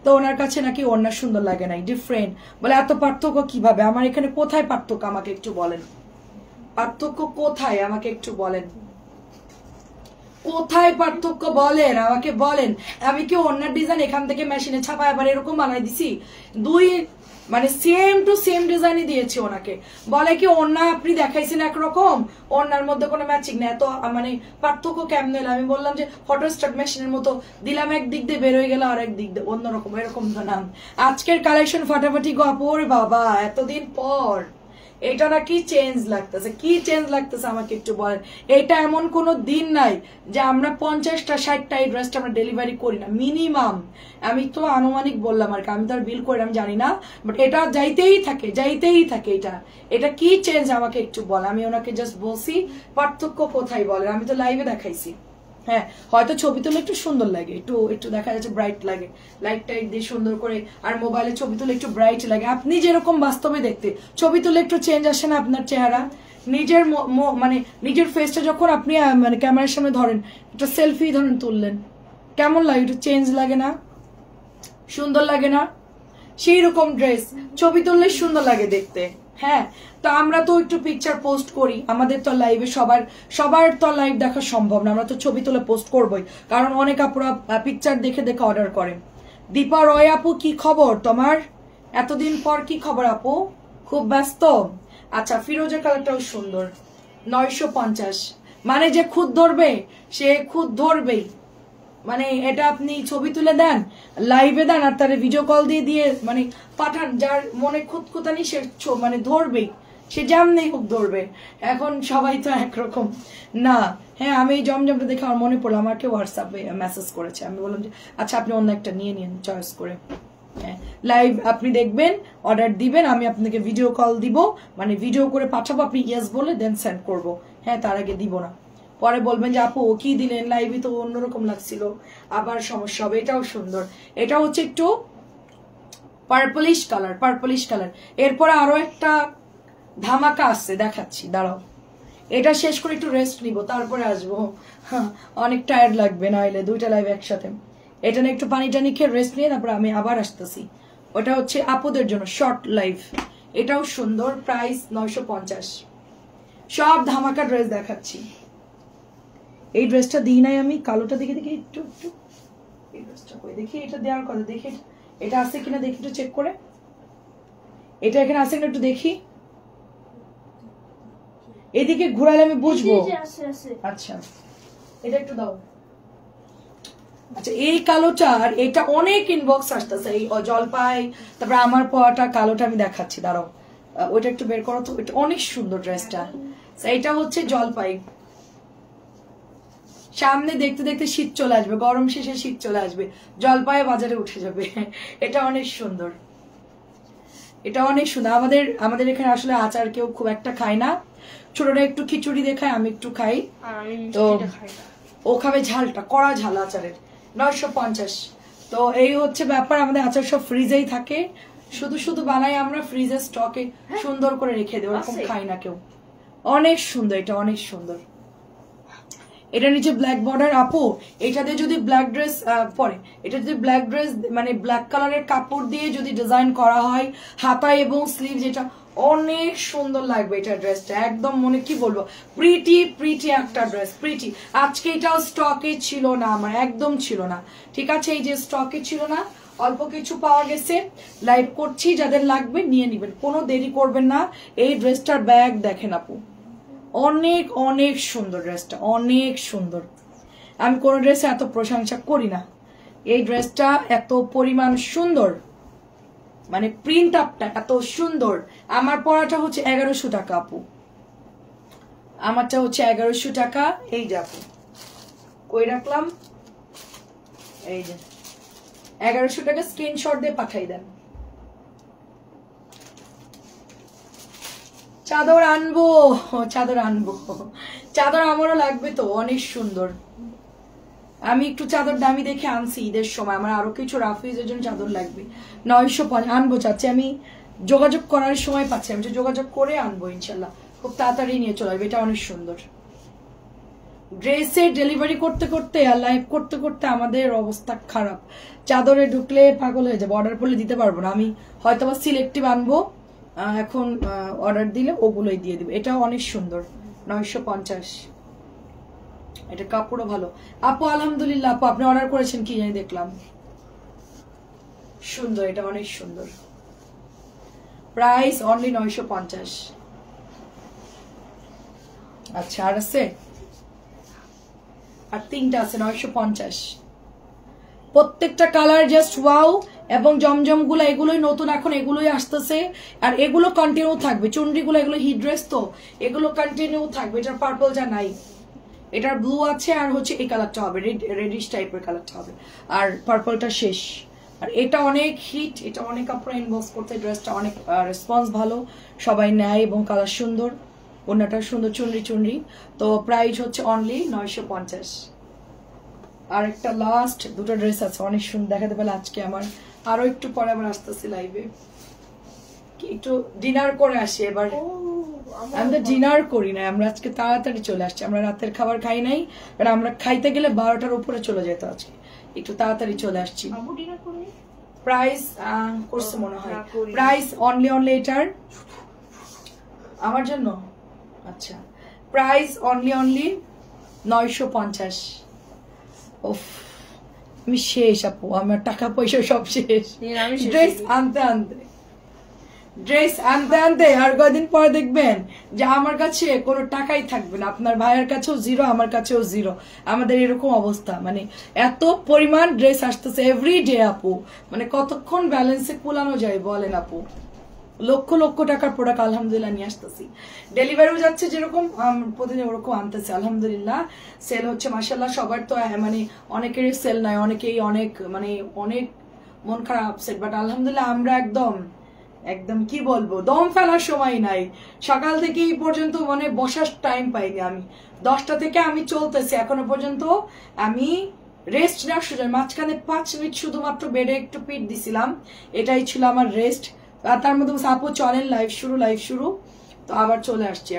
তো ওনার কাছে নাকি ওড়না সুন্দর লাগে নাই, ডিফারেন্ট। বলে এত পার্থক্য কিভাবে, আমার এখানে কোথায় পার্থক্য আমাকে একটু বলেন, পার্থক্য কোথায় আমাকে একটু বলেন, কোথায় পার্থক্য বলেন আমাকে বলেন। আমি কি ওড়নার ডিজাইন এখান থেকে মেশিনে ছাপায় আবার এরকম বানাই দিছি, মানে সেম টু সেম ডিজাইনই দিয়েছি ওনাকে। বলে কি ওড়না আপনি দেখাইছেন একরকম, ওড়নার মধ্যে কোনো ম্যাচিং নেই, তো মানে পার্থক্য কেমন এলো। আমি বললাম যে ফটোস্ট্যাট মেশিনের মতো দিলাম, এক দিক দিয়ে বের হয়ে গেল আর এক দিক দিয়ে অন্যরকম, এরকম তো নাম। আজকের কালেকশন ফাটাফাটি গো আপু, বাবা এতদিন পর। এটা নাকি চেঞ্জ লাগতেছে, কি চেঞ্জ লাগতেছে আমাকে একটু বলেন। এটা এমন কোনো দিন নাই যে আমরা 50টা-60টা এই ড্রেসটা আমরা ডেলিভারি করি না মিনিমাম। আমি তো আনুমানিক বললাম আর কি, আমি তো আর বিল করে আমি জানি না, বাট এটা যাইতেই থাকে। এটা কি চেঞ্জ আমাকে একটু বল। আমি ওনাকে জাস্ট বলছি পার্থক্য কোথায় বলেন, আমি তো লাইভে দেখাইছি। হ্যাঁ হয়তো ছবি তুলে একটু সুন্দর লাগে, একটু দেখা যাচ্ছে ব্রাইট লাগে, লাইট টাইট দিয়ে সুন্দর করে, আর মোবাইলে ছবি তুলে একটু ব্রাইট লাগে। আপনি যেরকম বাস্তবে দেখতে, ছবি তুলে একটু চেঞ্জ আসে না আপনার চেহারা, নিজের মানে নিজের ফেসটা যখন আপনি মানে ক্যামেরার সামনে ধরেন, একটা সেলফি ধরেন তুললেন, কেমন লাগে, একটু চেঞ্জ লাগে না, সুন্দর লাগে না? সেই রকম ড্রেস ছবি তুললে সুন্দর লাগে দেখতে। হ্যাঁ তো আমরা তো একটু পিকচার পোস্ট করি, আমাদের তো লাইভে সবার তো লাইভ দেখা সম্ভব না, আমরা তো ছবি তুলে পোস্ট করবোই, কারণ অনেক আপুরা পিকচার দেখে দেখে অর্ডার করে। দীপা রয় আপু কি খবর তোমার, এতদিন পর কি খবর আপু, খুব ব্যস্ত? আচ্ছা ফিরোজা কালারটাও সুন্দর, 950। মানে যে খুদ ধরবে সে খুদ ধরবেই, মানে এটা আপনি ছবি তুলে দেন, লাইভে দেন, আর তার ভিডিও কল দিয়ে দিয়ে মানে পাঠান, যার মনে খুঁতখুতানি সে মানে ধরবেই, সে যেমনি হোক ধরবে। এখন সবাই তো একরকম না। হ্যাঁ, আমি এই জমজমটা দেখে আমার মনে পড়লো, আমাকে হোয়াটসঅ্যাপে মেসেজ করেছে, আমি বললাম যে আচ্ছা আপনি অন্য একটা নিয়ে নিন চয়েস করে। হ্যাঁ, লাইভ আপনি দেখবেন, অর্ডার দিবেন, আমি আপনাকে ভিডিও কল দিব, মানে ভিডিও করে পাঠাবো, আপনি ইয়েস বলে দেন সেন্ড করবো। হ্যাঁ, তার আগে দিব না। পরে বলবেন যে আপু ও কি দিলেন, লাইভে তো অন্যরকম লাগছিল, আবার সমস্যা হবে। এটাও সুন্দর, এটা হচ্ছে একটু পার্পলিশ কালার, পার্পলিশ কালার। এরপরে আরো একটা ধামাকা আসছে, দেখাচ্ছি, দাঁড়াও। এটা শেষ করে একটু রেস্ট নিব, তারপরে আসবো। অনেক টায়ার্ড লাগবে না হলে দুইটা লাইভ একসাথে। এটা নিয়ে একটু পানি টানি খেয়ে রেস্ট নিয়ে তারপরে আমি আবার আসতেছি। ওটা হচ্ছে আপুদের জন্য শর্ট লাইভ, এটাও সুন্দর, প্রাইস 950। সব ধামাকা ড্রেস দেখাচ্ছি। এই ড্রেসটা দিই নাই আমি, কালোটা দেখে দেখি একটু একটু, এই ড্রেসটা কই দেখি, এটা দেওয়ার কথা, দেখি এটা আছে কিনা, দেখি একটু চেক করে, এটা এখানে আছে কিনা একটু দেখি, এদিকে ঘুরালে আমি বুঝবো। আচ্ছা, এটা একটু দাও। আচ্ছা, এই কালোটার এটা অনেক ইনবক্স আসতেছে, এই জলপাই, তারপরে আমার পরাটা কালোটা আমি দেখাচ্ছি, দাঁড়াও ওইটা একটু বের করো তো, এটা অনেক সুন্দর ড্রেসটা। এটা হচ্ছে জলপাই, সামনে দেখতে দেখতে শীত চলে আসবে, গরম শেষে শীত চলে আসবে, জলপাই বাজারে উঠে যাবে। এটা অনেক সুন্দর, এটা অনেক সুন্দর। আমাদের এখানে আসলে আচার কেউ খুব একটা খায় না, ছোটরা একটু খিচুড়ি দেখায়, আমি একটু খাই, তো ও খাবে ঝালটা, কড়া ঝাল আচারের, 950। তো এই হচ্ছে ব্যাপার, আমাদের আচার সব ফ্রিজেই থাকে, শুধু শুধু বানাই আমরা, ফ্রিজের স্টকে সুন্দর করে রেখে দেয়, ওরকম খাই না কেউ। অনেক সুন্দর, এটা অনেক সুন্দর। এটা নিচে ব্ল্যাক বর্ডার, আপু এটাতে যদি ব্ল্যাক ড্রেস পরে, এটা যদি ব্ল্যাক ড্রেস মানে ব্ল্যাক কালারের কাপড় দিয়ে যদি ডিজাইন করা হয় হাতা এবং স্লিভ, যেটা অনেক সুন্দর লাগবে। এটা ড্রেসটা একদম মনে কি বলবো, প্রিটি প্রিটি একটা ড্রেস, প্রিটি। আজকে এটাও স্টকে ছিল না, আমার একদম ছিল না, ঠিক আছে, এই যে স্টকে ছিল না, অল্প কিছু পাওয়া গেছে, লাইভ করছি, যাদের লাগবে নিয়ে নিবেন, কোনো দেরি করবেন না। এই ড্রেসটার ব্যাগ দেখেন আপু, অনেক অনেক সুন্দর ড্রেসটা, অনেক সুন্দর। আমি কোন ড্রেসে এত প্রশংসা করি না, এই ড্রেসটা এত পরিমাণ সুন্দর, মানে প্রিন্ট আপটা এত সুন্দর। আমার পরাটা হচ্ছে 1100 টাকা আপু, আমারটা হচ্ছে 1100 টাকা। এই যে আপু কই রাখলাম, এই যে 1100 টাকা, স্ক্রিনশট দিয়ে পাঠাই দেন। চাদর আনবো, চাদর আনবো, চাদর আমারও লাগবে তো, অনেক সুন্দর। আমি একটু চাদর দামি দেখে আনছি ঈদের সময়, আমার আরো কিছু রাফিজের জন্য চাদর লাগবে, 950 আনবো চাচ্ছি, আমি যোগাযোগ করার সময় পাচ্ছি, আমি যোগাযোগ করে আনবো ইনশাল্লাহ, খুব তাড়াতাড়ি নিয়ে চলে আসবে। এটা অনেক সুন্দর। ড্রেসে ডেলিভারি করতে করতে আর লাইভ করতে করতে আমাদের অবস্থা খারাপ, চাদরে ঢুকলে পাগল হয়ে যাবে, অর্ডার করলে দিতে পারবো না, আমি হয়তো বা সিলেক্টিভ আনবো, এখন অর্ডার দিলে ওগুলোই দিয়ে দিবে। এটাও অনেক সুন্দর, 950। এটা কাপড়ও ভালো আপু, আলহামদুলিল্লাহ। আপু আপনি অর্ডার করেছেন কি জানি, দেখলাম সুন্দর, এটা অনেক সুন্দর, প্রাইস অনলি 950। আচ্ছা, আর আছে, আর তিনটা আছে 950, প্রত্যেকটা কালার জাস্ট ওয়াও। এবং জমজম গুলো এগুলোই নতুন, এখন এগুলোই আসতেছে, আর এগুলো কন্টিনিউ থাকবে, চুনরি গুলো এগুলো হিট ড্রেস, তো এগুলো কন্টিনিউ থাকবে। এটার পার্পল যা নাই, এটার ব্লু আছে, আর হচ্ছে এই কালারটা হবে রেডিশ টাইপের কালারটা হবে, আর পার্পলটা শেষ। আর এটা অনেক হিট, এটা অনেক আপনারা ইনবক্স করতে, ড্রেসটা অনেক রেসপন্স ভালো, সবাই নেয় এবং কালার সুন্দর, ওনাটা সুন্দর, চুনরি চুনরি। তো প্রাইস হচ্ছে অনলি 950। আর একটা লাস্ট দুটো ড্রেস আছে অনেক সুন্দর, দেখাতে পারলে আজকে আমার আরো একটু পরে আবার আসতেছি লাইভে, একটু ডিনার করে আসি এবার। আমরা ডিনার করি না, আমরা আজকে তাড়াতাড়ি চলে আসছি, আমরা রাতের খাবার খাই নাই, কারণ আমরা খাইতে গেলে 12টার উপরে চলে যেত, আজকে একটু তাড়াতাড়ি চলে আসছি। প্রাইস করছে মনে হয়, প্রাইস অনলি এটার আমার জন্য, আচ্ছা প্রাইস অনলি 950। ওফ আমি শেষ আপু, আমার টাকা পয়সা সব শেষ, ড্রেস আনতে আনতে ড্রেস আনতে আনতে আর কয়দিন পরে দেখবেন যে আমার কাছে কোনো টাকাই থাকবে না, আপনার ভাইয়ের কাছেও জিরো, আমার কাছেও জিরো। আমাদের এরকম অবস্থা, মানে এত পরিমাণ ড্রেস আসতেছে এভরিডে আপু, মানে কতক্ষণ ব্যালেন্সে কুলানো যায় বলেন আপু। লক্ষ লক্ষ টাকার প্রোডাক্ট আলহামদুলিল্লাহ নিয়ে আসতেছি, ডেলিভারিও যাচ্ছে যেরকম প্রতিদিন ওরকম আনতেছে আলহামদুলিল্লাহ। সেল হচ্ছে মাশাআল্লাহ, সবার তো মানে অনেকেরই সেল নাই, অনেকেই অনেক মানে অনেক মন খারাপ আপসেট, বাট আলহামদুলিল্লাহ আমরা একদম একদম কি বলবো, দম ফেলার সময় নাই, সকাল থেকে এই পর্যন্ত মানে বসার টাইম পাইনি আমি, 10টা থেকে আমি চলতেছি এখনো পর্যন্ত, আমি রেস্ট নেওয়ার সুযোগ, মাঝখানে 5 মিনিট শুধুমাত্র বেডে একটু পিট দিছিলাম, এটাই ছিল আমার রেস্ট। আর তার মধ্যে আপু চলেন লাইভ শুরু, তো আবার চলে আসছি।